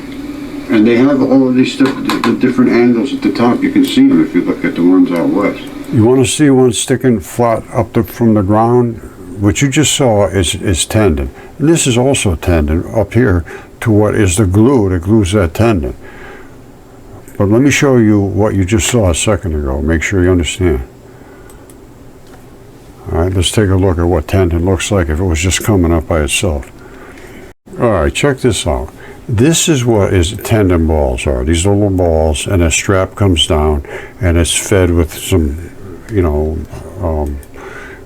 And they have all of these the different angles at the top. You can see them if you look at the ones out west. You want to see one sticking flat up from the ground? What you just saw is tendon. And this is also tendon up here to what is the glue that glues that tendon. But let me show you what you just saw a second ago. Make sure you understand. All right, let's take a look at what tendon looks like if it was just coming up by itself. All right, check this out. This is what tendon balls are. These little balls, and a strap comes down, and it's fed with some,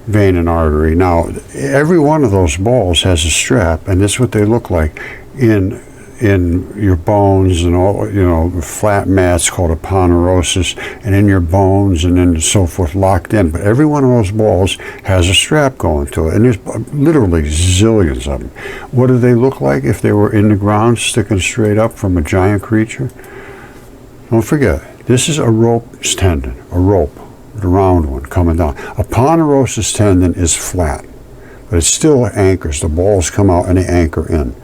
vein and artery. Now, every one of those balls has a strap, and that's what they look like in your bones and all, flat mats called aponeurosis, and in your bones and then so forth, locked in. But every one of those balls has a strap going to it, and there's literally zillions of them. What do they look like if they were in the ground, sticking straight up from a giant creature? Don't forget, this is a rope's tendon, a rope, the round one coming down. A aponeurosis tendon is flat, but it still anchors. The balls come out and they anchor in.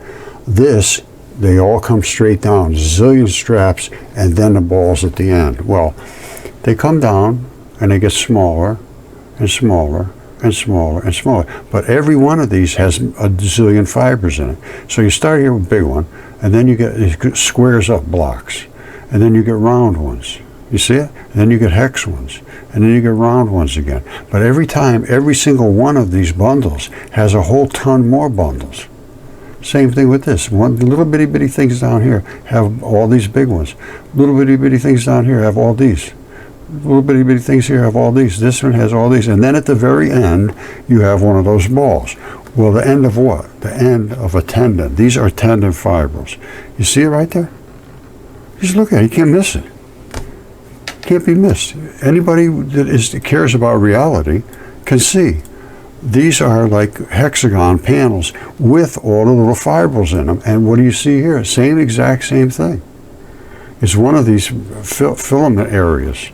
This, they all come straight down, zillion straps, and then the balls at the end. Well, they come down and they get smaller and smaller and smaller and smaller. But every one of these has a zillion fibers in it. So you start here with a big one, and then it squares up blocks, and then you get round ones. You see it? And then you get hex ones, and then you get round ones again. But every time, every single one of these bundles has a whole ton more bundles. Same thing with this. One little bitty bitty things down here have all these big ones. Little bitty bitty things down here have all these. Little bitty bitty things here have all these. This one has all these. And then at the very end, you have one of those balls. Well, the end of what? The end of a tendon. These are tendon fibrils. You see it right there? Just look at it. You can't miss it. Can't be missed. Anybody that cares about reality can see. These are like hexagon panels with all the little fibrils in them. And what do you see here? Exact same thing. It's one of these filament areas,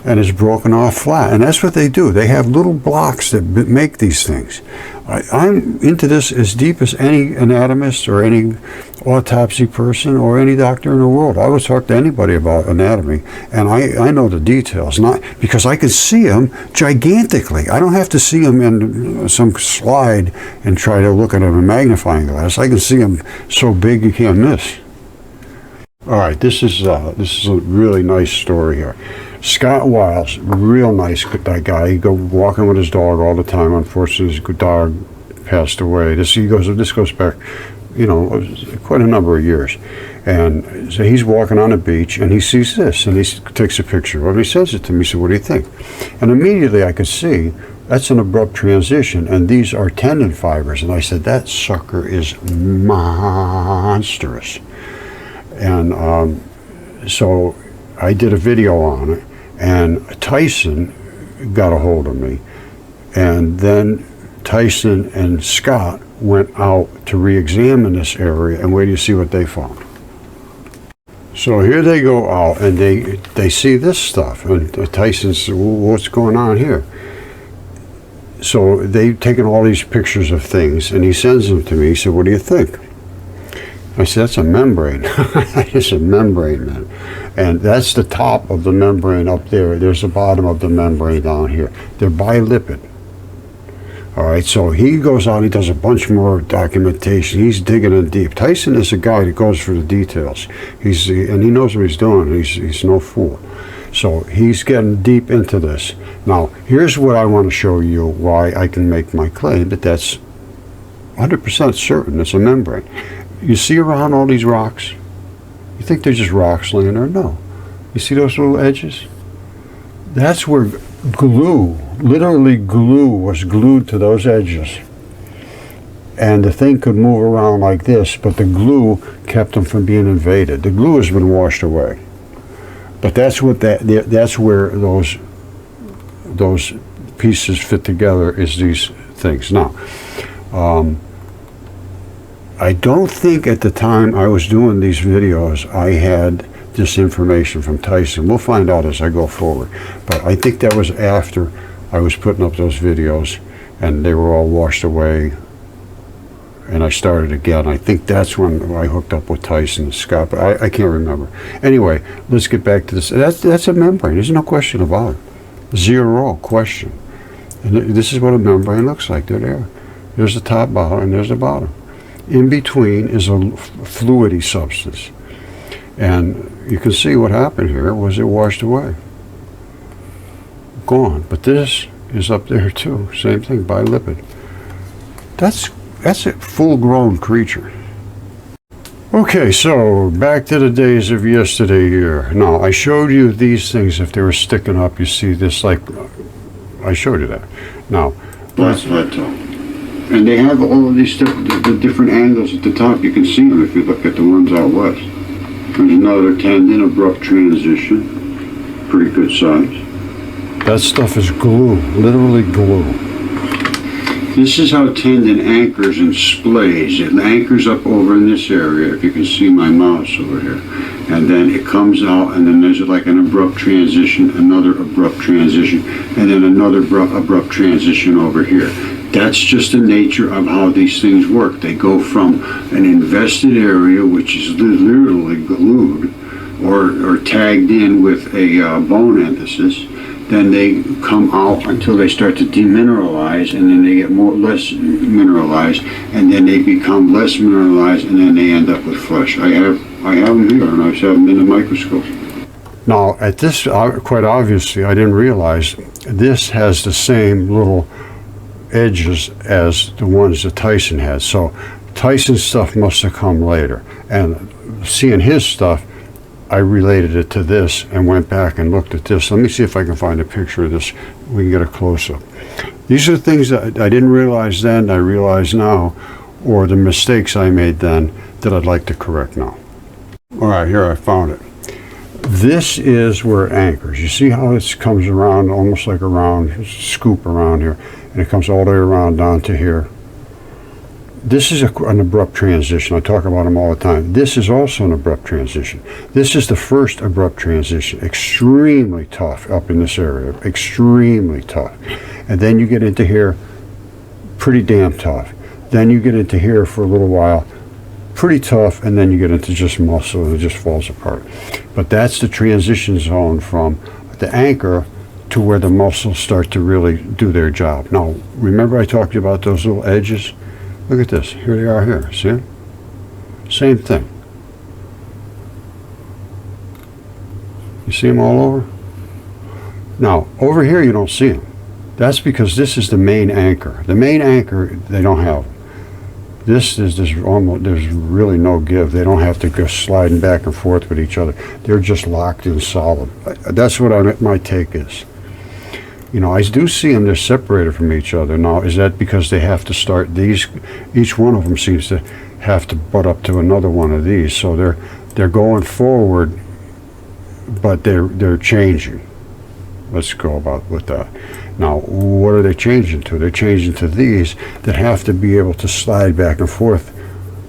and it's broken off flat. And that's what they do. They have little blocks that make these things. I'm into this as deep as any anatomist or any autopsy person or any doctor in the world. I would talk to anybody about anatomy, and I know the details, not because I can see them gigantically. I don't have to see them in some slide and try to look at them in a magnifying glass. I can see them so big you can't miss. All right, this is a really nice story here. Scott Wiles, real nice guy. He go walking with his dog all the time. Unfortunately, his dog passed away. This goes back, quite a number of years. And so he's walking on the beach and he sees this and he takes a picture of it. He sends it to me. He said, "What do you think?" And immediately I could see that's an abrupt transition, and these are tendon fibers. And I said, that sucker is monstrous. And so I did a video on it, and Tyson got a hold of me, and then Tyson and Scott went out to re-examine this area, and wait till you see what they found. So here they go out, and they see this stuff, and Tyson said, "Well, what's going on here?" So they've taken all these pictures of things, and he sends them to me. He said, "What do you think?" I said, "That's a membrane." It's a membrane, man. And that's the top of the membrane up there. There's the bottom of the membrane down here. They're bilipid. All right, so he goes out, he does a bunch more documentation. He's digging in deep. Tyson is a guy that goes for the details. And he knows what he's doing. He's no fool. So he's getting deep into this. Now, here's what I want to show you why I can make my claim that that's 100% certain it's a membrane. You see around all these rocks? You think they're just rocks laying there? No. You see those little edges? That's where glue, literally glue, was glued to those edges. and the thing could move around like this, but the glue kept them from being invaded. The glue has been washed away, but that's where those pieces fit together, is these things. Now, I don't think at the time I was doing these videos I had this information from Tyson. We'll find out as I go forward, but I think that was after I was putting up those videos and they were all washed away, and I started again. I think that's when I hooked up with Tyson and Scott, but I can't remember. Anyway, let's get back to this. That's a membrane. There's no question about it. Zero question. And this is what a membrane looks like. They're there. There's the top, bottom, and there's the bottom. In between is a fluidy substance. And you can see what happened here was it washed away. Gone. But this is up there too. Same thing, bilipid. That's a full-grown creature. Okay, so back to the days of yesterday here. Now, I showed you these things. If they were sticking up, you see this, like, I showed you that. Now, That's plateau. And they have all of these the different angles at the top. You can see them if you look at the ones out west. There's another tendon, abrupt transition. Pretty good size. that stuff is glue, literally glue. This is how tendon anchors and splays. It anchors up over in this area, if you can see my mouse over here. And then it comes out, and then there's like an abrupt transition, another abrupt transition, and then another abrupt transition over here. That's just the nature of how these things work. They go from an invested area, which is literally glued, or tagged in with a bone enthesis. Then they come out until they start to demineralize, and then they get less mineralized, and then they become less mineralized, and then they end up with flesh. I have them here, and I have them in the microscope. Now, at this, quite obviously, I didn't realize this has the same little edges as the ones that Tyson had. So Tyson's stuff must have come later. And seeing his stuff, I related it to this and went back and looked at this. Let me see if I can find a picture of this. We can get a close-up. These are things that I didn't realize then, I realize now, or the mistakes I made then that I'd like to correct now. All right, here I found it. This is where it anchors. You see how it comes around, almost like a round scoop around here, and it comes all the way around down to here. This is an abrupt transition. I talk about them all the time. This is also an abrupt transition. This is the first abrupt transition. Extremely tough up in this area. Extremely tough. And then you get into here, pretty damn tough. Then you get into here for a little while, pretty tough, and then you get into just muscle and it just falls apart. But that's the transition zone from the anchor to where the muscles start to really do their job. Now, remember I talked to you about those little edges? Look at this. Here they are here. See it? Same thing. You see them all over? Now, over here you don't see them. That's because this is the main anchor. The main anchor, they don't have. There's really no give. They don't have to go sliding back and forth with each other. They're just locked in solid. That's what my take is. You know, I do see them, they're separated from each other. Now, is that because they have to start these, each one of them seems to have to butt up to another one of these. So they're going forward, but they're changing. Let's go about with that. Now, what are they changing to? They're changing to these that have to be able to slide back and forth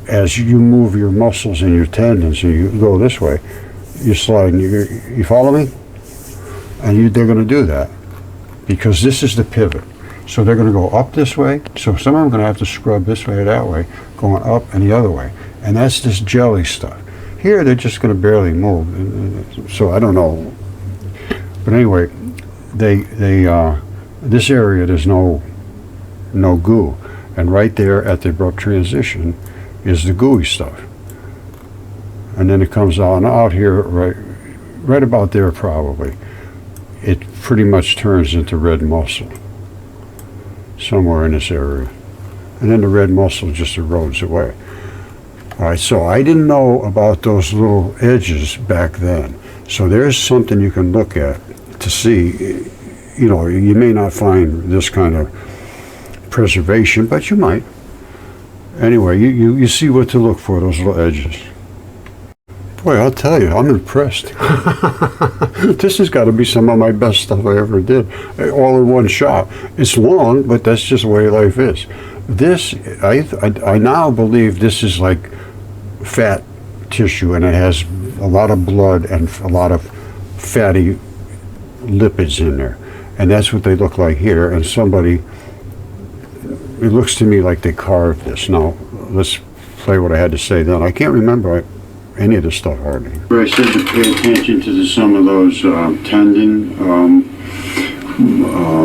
as you move your muscles and your tendons, and you go this way, you slide, and you follow me? And they're going to do that, because this is the pivot. So they're going to go up this way. So some of them are going to have to scrub this way or that way, going up and the other way. And that's this jelly stuff. Here, they're just going to barely move. So I don't know. But anyway, this area, there's no goo. And right there at the abrupt transition is the gooey stuff. And then it comes on out here, right about there probably. It pretty much turns into red muscle somewhere in this area. And then the red muscle just erodes away. All right, so I didn't know about those little edges back then. So there's something you can look at to see. You know, you may not find this kind of preservation, but you might. Anyway, you see what to look for, those little edges. Boy, I'll tell you, I'm impressed. This has got to be some of my best stuff I ever did, all in one shot. It's long, but that's just the way life is. This, I now believe this is like fat tissue, and it has a lot of blood and a lot of fatty lipids in there. And that's what they look like here. And somebody, it looks to me like they carved this. Now, let's play what I had to say then. I can't remember any of this stuff hardly. I said to pay attention to some of those tendon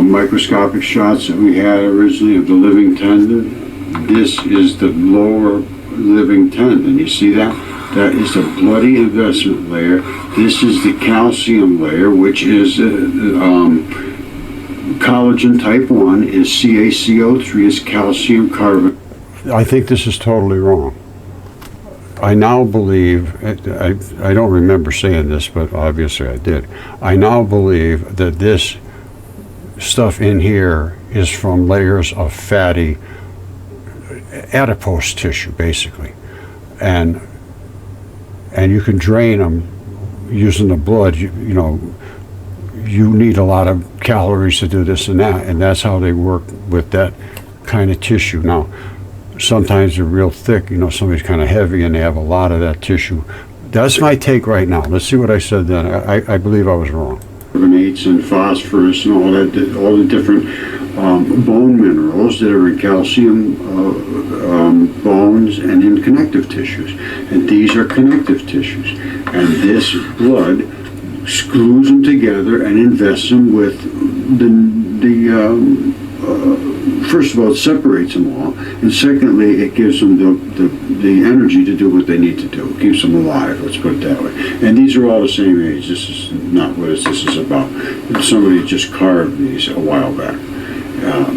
microscopic shots that we had originally of the living tendon. This is the lower living tendon. You see that? That is the bloody investment layer. This is the calcium layer, which is collagen type 1 is CaCO3, is calcium carbonate. I think this is totally wrong. I now believe, I don't remember saying this, but obviously I did. I now believe that this stuff in here is from layers of fatty adipose tissue, basically. And you can drain them using the blood. You know, you need a lot of calories to do this and that, and that's how they work with that kind of tissue. Now, sometimes they're real thick, you know, somebody's kind of heavy and they have a lot of that tissue. That's my take right now. Let's see what I said then. I believe I was wrong. Carbonates and phosphorus and all that, all the different bone minerals that are in calcium bones and in connective tissues. And these are connective tissues. And this blood glues them together and invests them with first of all, it separates them all, and secondly, it gives them the energy to do what they need to do. It keeps them alive, let's put it that way. And these are all the same age. This is not what this is about. Somebody just carved these a while back,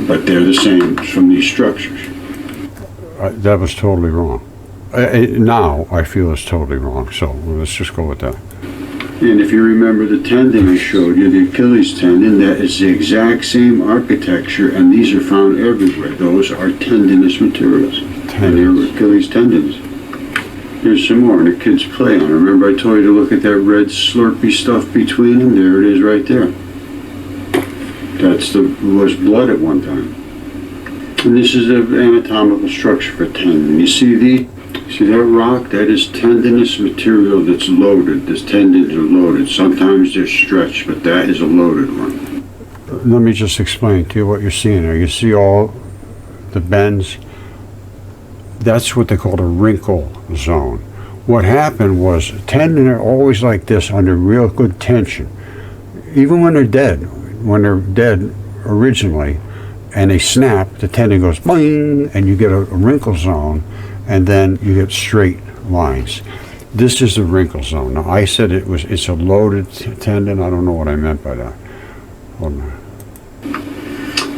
but they're the same from these structures. That was totally wrong. Now I feel it's totally wrong, so let's just go with that. And if you remember the tendon I showed you, the Achilles tendon, that is the exact same architecture, and these are found everywhere. Those are tendinous materials. And they're Achilles tendons. Here's some more, and the kids play on it. Remember I told you to look at that red slurpy stuff between them? There it is right there. That's was blood at one time. And this is the anatomical structure for tendon. You see that rock? That is tendinous material that's loaded. These tendons are loaded. Sometimes they're stretched, but that is a loaded one. Let me just explain to you what you're seeing here. You see all the bends? That's what they call a wrinkle zone. What happened was tendons are always like this under real good tension. Even when they're dead. When they're dead originally and they snap, the tendon goes boing, and you get a wrinkle zone. And then you get straight lines. This is the wrinkle zone. Now I said it's a loaded tendon. I don't know what I meant by that. Hold on.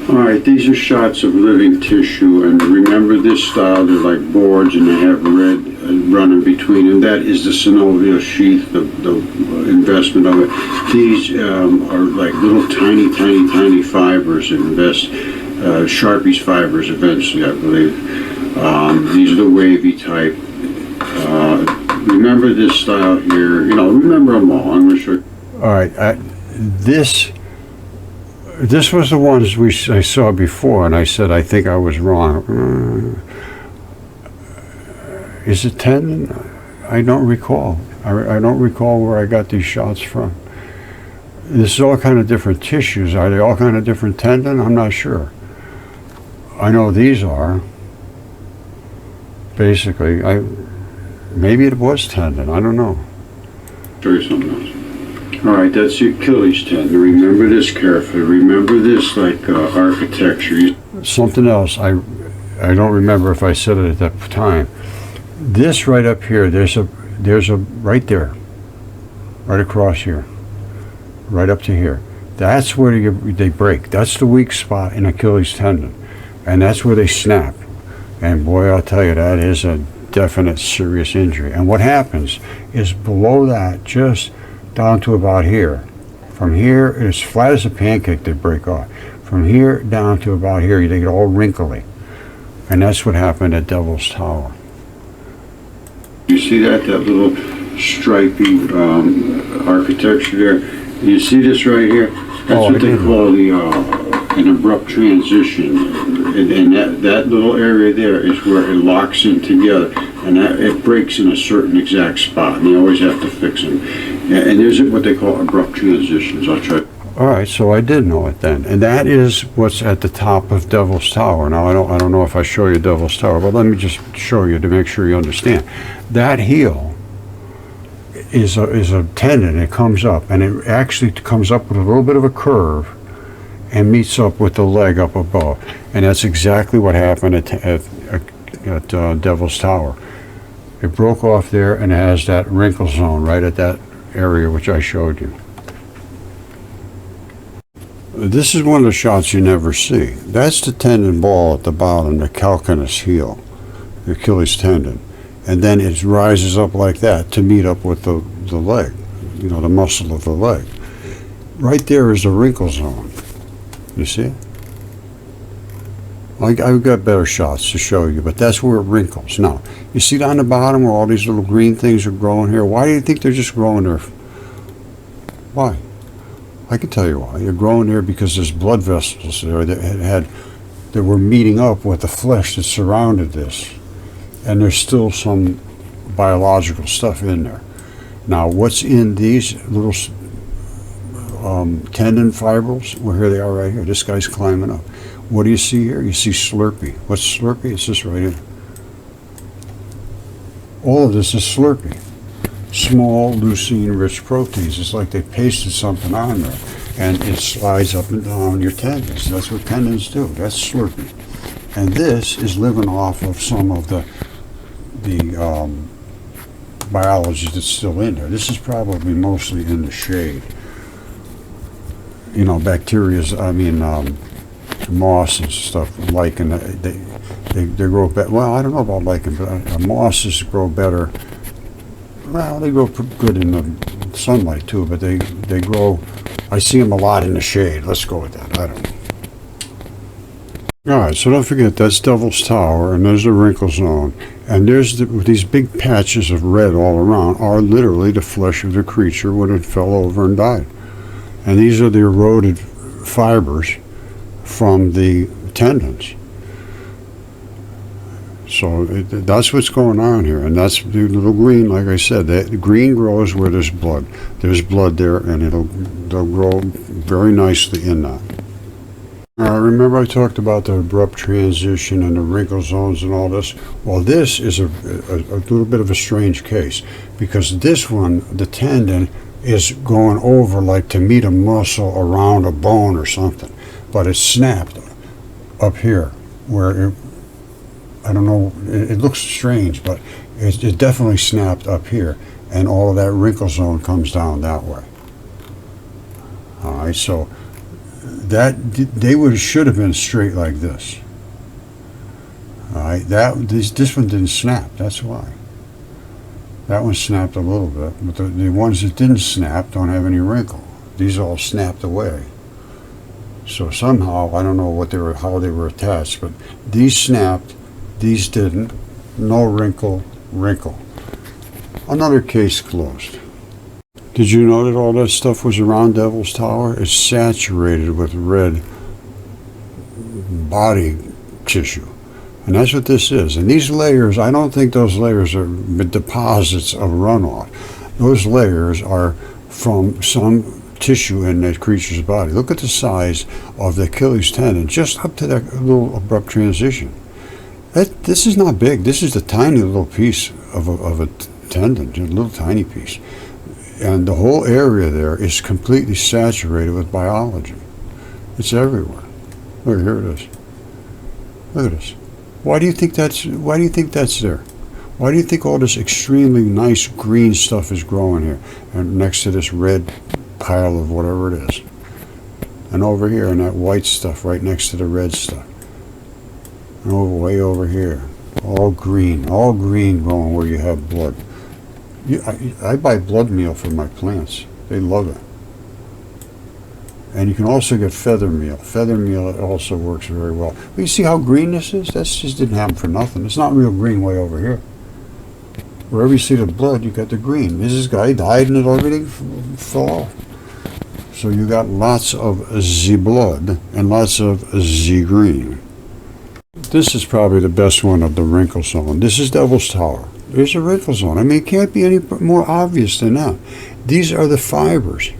All right, these are shots of living tissue, and remember this style, they're like boards and they have red running between them. That is the synovial sheath, the investment of it. These are like little tiny fibers that invest, Sharpie's fibers eventually, I believe. These are the wavy type. Remember this style here. You know, remember them all. I'm going to show you. All right. This was the ones I saw before, and I said I think I was wrong. Is it tendon? I don't recall. I don't recall where I got these shots from. This is all kind of different tissues. Are they all kind of different tendon? I'm not sure. I know these are. Basically, maybe it was tendon. I don't know. Show you something else. All right, that's the Achilles tendon. Remember this carefully. Remember this like architecture. Something else. I don't remember if I said it at that time. This right up here. There's a right there, right across here, right up to here. That's where they break. That's the weak spot in Achilles tendon, and that's where they snap. And boy, I'll tell you, that is a definite serious injury. And what happens is below that, just down to about here. From here, it's flat as a pancake, they break off. From here down to about here, they get all wrinkly. And that's what happened at Devil's Tower. You see that little stripy architecture there? You see this right here? That's what they call an abrupt transition. And that little area there is where it locks in together. And it breaks in a certain exact spot. And they always have to fix them. And there's what they call abrupt transitions. I'll try. All right, so I did know it then, and that is what's at the top of Devil's Tower. Now I don't know if I show you Devil's Tower, but let me just show you to make sure you understand. That heel is a tendon. It comes up, and it actually comes up with a little bit of a curve, and meets up with the leg up above, and that's exactly what happened at Devil's Tower. It broke off there, and it has that wrinkle zone right at that area which I showed you. This is one of the shots you never see. That's the tendon ball at the bottom, the calcaneus heel, the Achilles tendon. And then it rises up like that to meet up with the leg, the muscle of the leg. Right there is the wrinkle zone. You see it? I've got better shots to show you, but that's where it wrinkles. Now, you see down the bottom where all these little green things are growing here? Why do you think they're just growing there? Why? I can tell you why. They're growing there because there's blood vessels there that were meeting up with the flesh that surrounded this. And there's still some biological stuff in there. Now, what's in these little tendon fibrils? Well, here they are right here. This guy's climbing up. What do you see here? You see Slurpee. What's Slurpee? It's this right here. All of this is Slurpee. Small leucine-rich proteins. It's like they pasted something on there, and it slides up and down your tendons. That's what tendons do. That's Slurpee. And this is living off of some of the biology that's still in there. This is probably mostly in the shade. Moss and stuff, lichen, they grow better. Well, I don't know about lichen, but mosses grow better. Well, they grow good in the sunlight too, but they grow, I see them a lot in the shade. Let's go with that. I don't know. All right, so don't forget, that's Devil's Tower, and there's the wrinkle zone. And there's these big patches of red all around are literally the flesh of the creature when it fell over and died. And these are the eroded fibers from the tendons. So that's what's going on here, and that's the little green. Like I said, the green grows where there's blood. There's blood there, and they'll grow very nicely in that. Remember I talked about the abrupt transition and the wrinkle zones and all this? Well, this is a little bit of a strange case, because this one, the tendon, is going over like to meet a muscle around a bone or something, but it's snapped up here where I don't know, it looks strange, but it definitely snapped up here, and all of that wrinkle zone comes down that way. All right, so that should have been straight like this. All right, this one didn't snap. That's why. That one snapped a little bit, but the ones that didn't snap don't have any wrinkle. These all snapped away. So somehow, I don't know how they were attached, but these snapped. These didn't. No wrinkle. Another case closed. Did you know that all that stuff was around Devil's Tower? It's saturated with red body tissue. And that's what this is. And these layers, I don't think those layers are deposits of runoff. Those layers are from some tissue in that creature's body. Look at the size of the Achilles tendon, just up to that little abrupt transition. This is not big. This is a tiny little piece of a tendon, a little tiny piece. And the whole area there is completely saturated with biology. It's everywhere. Look, here it is. Look at this. Why do you think that's there? Why do you think all this extremely nice green stuff is growing here and next to this red pile of whatever it is? And over here, and that white stuff right next to the red stuff. And way over here, all green growing where you have blood. I buy blood meal for my plants. They love it. And you can also get feather meal. Feather meal also works very well. But you see how green this is? That just didn't happen for nothing. It's not real green way over here. Wherever you see the blood, you got the green. This guy died and everything fell off. So you got lots of Z blood and lots of Z green. This is probably the best one of the wrinkle zone. This is Devil's Tower. There's a wrinkle zone. I mean, it can't be any more obvious than that. These are the fibers.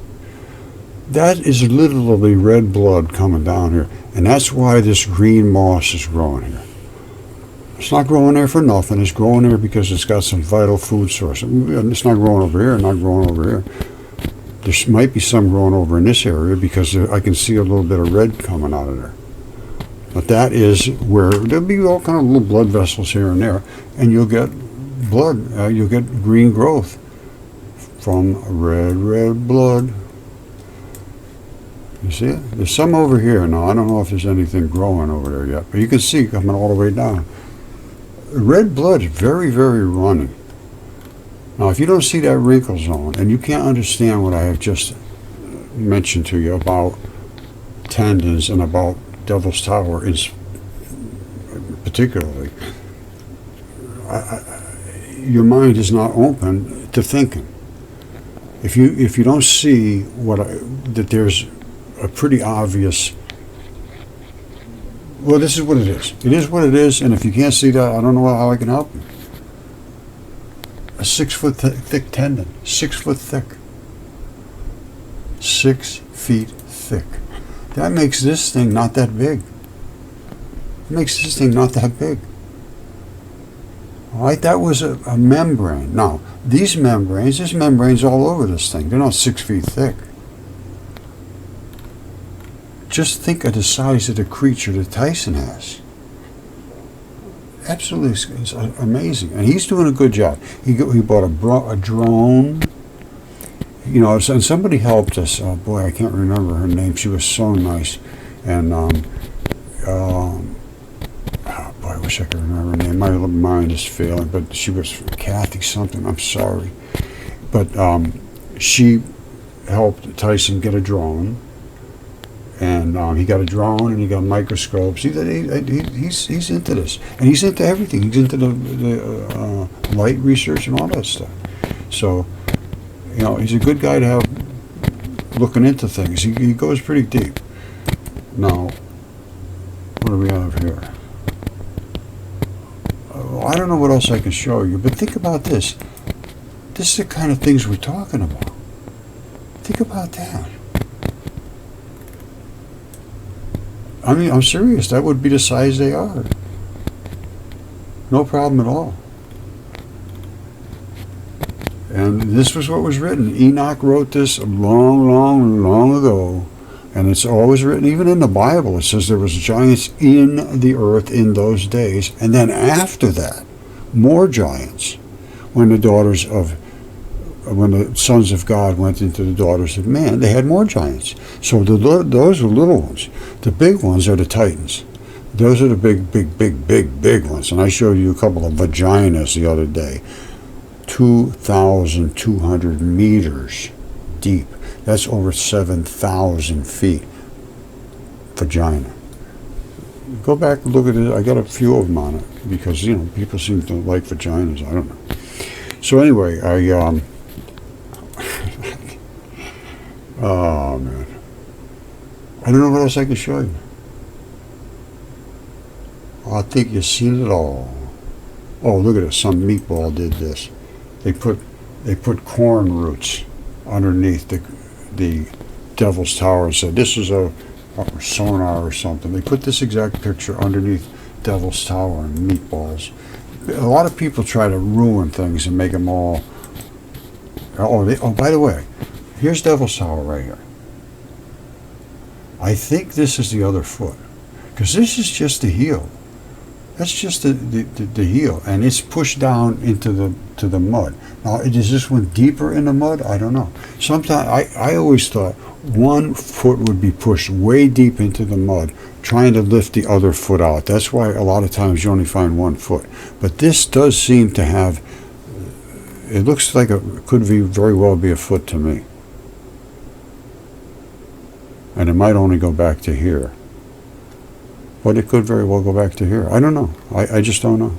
That is literally red blood coming down here. And that's why this green moss is growing here. It's not growing there for nothing. It's growing there because it's got some vital food source. It's not growing over here, not growing over here. There might be some growing over in this area because I can see a little bit of red coming out of there. But that is where there'll be all kind of little blood vessels here and there, and you'll get blood, you'll get green growth from red blood. You see it? There's some over here now. I don't know if there's anything growing over there yet, but you can see coming all the way down. Red blood is very, very runny. Now, if you don't see that wrinkle zone, and you can't understand what I have just mentioned to you about tendons and about Devil's Tower particularly, your mind is not open to thinking. If you don't see that there's a pretty obvious, well, this is what it is. It is what it is, and if you can't see that, I don't know how I can help you. A 6 foot thick tendon, 6 foot thick, 6 feet thick. That makes this thing not that big. It makes this thing not that big. All right, that was a membrane. Now, there's membranes all over this thing. They're not 6 feet thick. Just think of the size of the creature that Tyson has. Absolutely, it's amazing. And he's doing a good job. He bought a drone. You know, and somebody helped us. Oh boy, I can't remember her name. She was so nice. And, oh boy, I wish I could remember her name. My little mind is failing, but she was Kathy something. I'm sorry. But she helped Tyson get a drone. And he got a drone and he got microscopes. He's into this. And he's into everything. He's into the light research and all that stuff. So, you know, he's a good guy to have looking into things. He goes pretty deep. Now, what do we have here? I don't know what else I can show you, but think about this. This is the kind of things we're talking about. Think about that. I mean, I'm serious. That would be the size they are. No problem at all. And this was what was written. Enoch wrote this long ago. And it's always written, even in the Bible, it says there was giants in the earth in those days. And then after that, more giants. When the sons of God went into the daughters of man, they had more giants. So those are little ones. The big ones are the titans. Those are the big ones. And I showed you a couple of vaginas the other day. 2,200 meters deep. That's over 7,000 feet. Vagina. Go back and look at it. I got a few of them on it because, you know, people seem to like vaginas. I don't know. So anyway, oh man, I don't know what else I can show you. I think you've seen it all. Oh, look at it! Some meatball did this. They put corn roots underneath the Devil's Tower and said this is a sonar or something. They put this exact picture underneath Devil's Tower and meatballs. A lot of people try to ruin things and make them all. Oh, by the way, here's Devil's Tower right here. I think this is the other foot, because this is just the heel. That's just the heel, and it's pushed down into the mud. Now, is this one deeper in the mud? I don't know. Sometimes I always thought one foot would be pushed way deep into the mud, trying to lift the other foot out. That's why a lot of times you only find one foot. But this does seem to have. It looks like it could very well be a foot to me. and it might only go back to here. But it could very well go back to here. I don't know. I just don't know.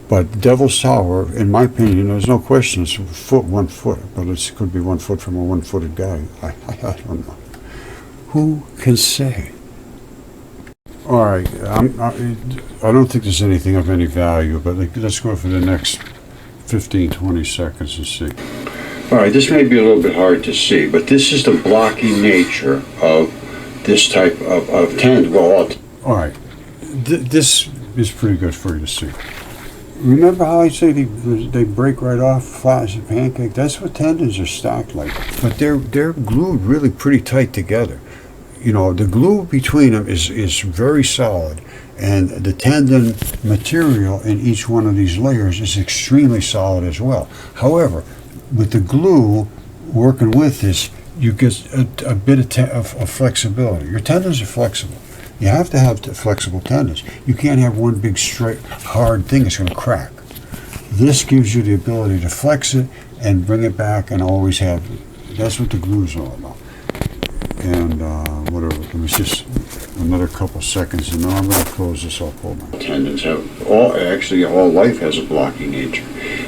But Devil's Tower, in my opinion, there's no question it's 1 foot, but it could be 1 foot from a one-footed guy. I don't know. Who can say? All right, I don't think there's anything of any value, but let's go for the next 15, 20 seconds and see. All right, this may be a little bit hard to see, but this is the blocky nature of this type of tendon. Well, all right, this is pretty good for you to see. Remember how I say they break right off flat as a pancake? That's what tendons are stacked like. But they're glued really pretty tight together. You know, the glue between them is very solid, and the tendon material in each one of these layers is extremely solid as well. However, with the glue working with this, you get a bit of flexibility. Your tendons are flexible. You have to have flexible tendons. You can't have one big straight hard thing that's going to crack. This gives you the ability to flex it and bring it back and always have it. That's what the glue is all about. And whatever, it was just another couple seconds and then I'm going to close this up. Hold on. Tendons have all life has a blocky nature.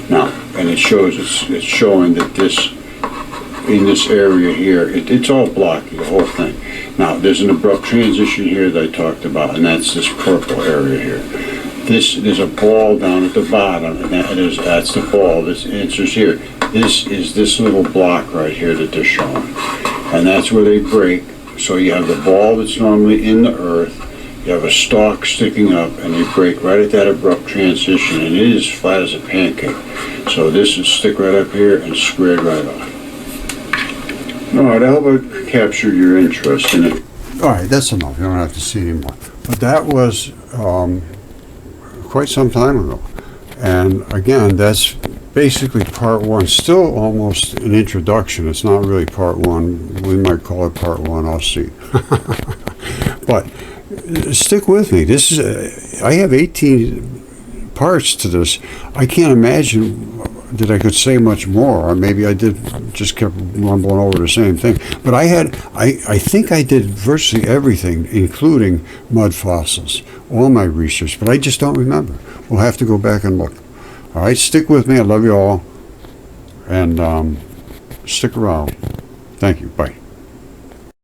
Now, and it shows, it's showing that this, in this area here, it's all blocky, the whole thing. Now, there's an abrupt transition here that I talked about, and that's this purple area here. There's a ball down at the bottom, and that's the ball. This answers here. This is this little block right here that they're showing. And that's where they break. So you have the ball that's normally in the earth, you have a stalk sticking up, and they break right at that abrupt transition, and it is flat as a pancake. So this is stick right up here and squared right off. All right, I hope I captured your interest in it. All right, that's enough. You don't have to see anymore. But that was quite some time ago. And again, that's basically part one. Still almost an introduction. It's not really part one. We might call it part one. I'll see. But stick with me. This is I have 18 parts to this. I can't imagine that I could say much more, or maybe I did, just kept rumbling over the same thing. But I think I did virtually everything, including mud fossils, all my research, but I just don't remember. We'll have to go back and look. All right, stick with me. I love you all, and stick around. Thank you. Bye.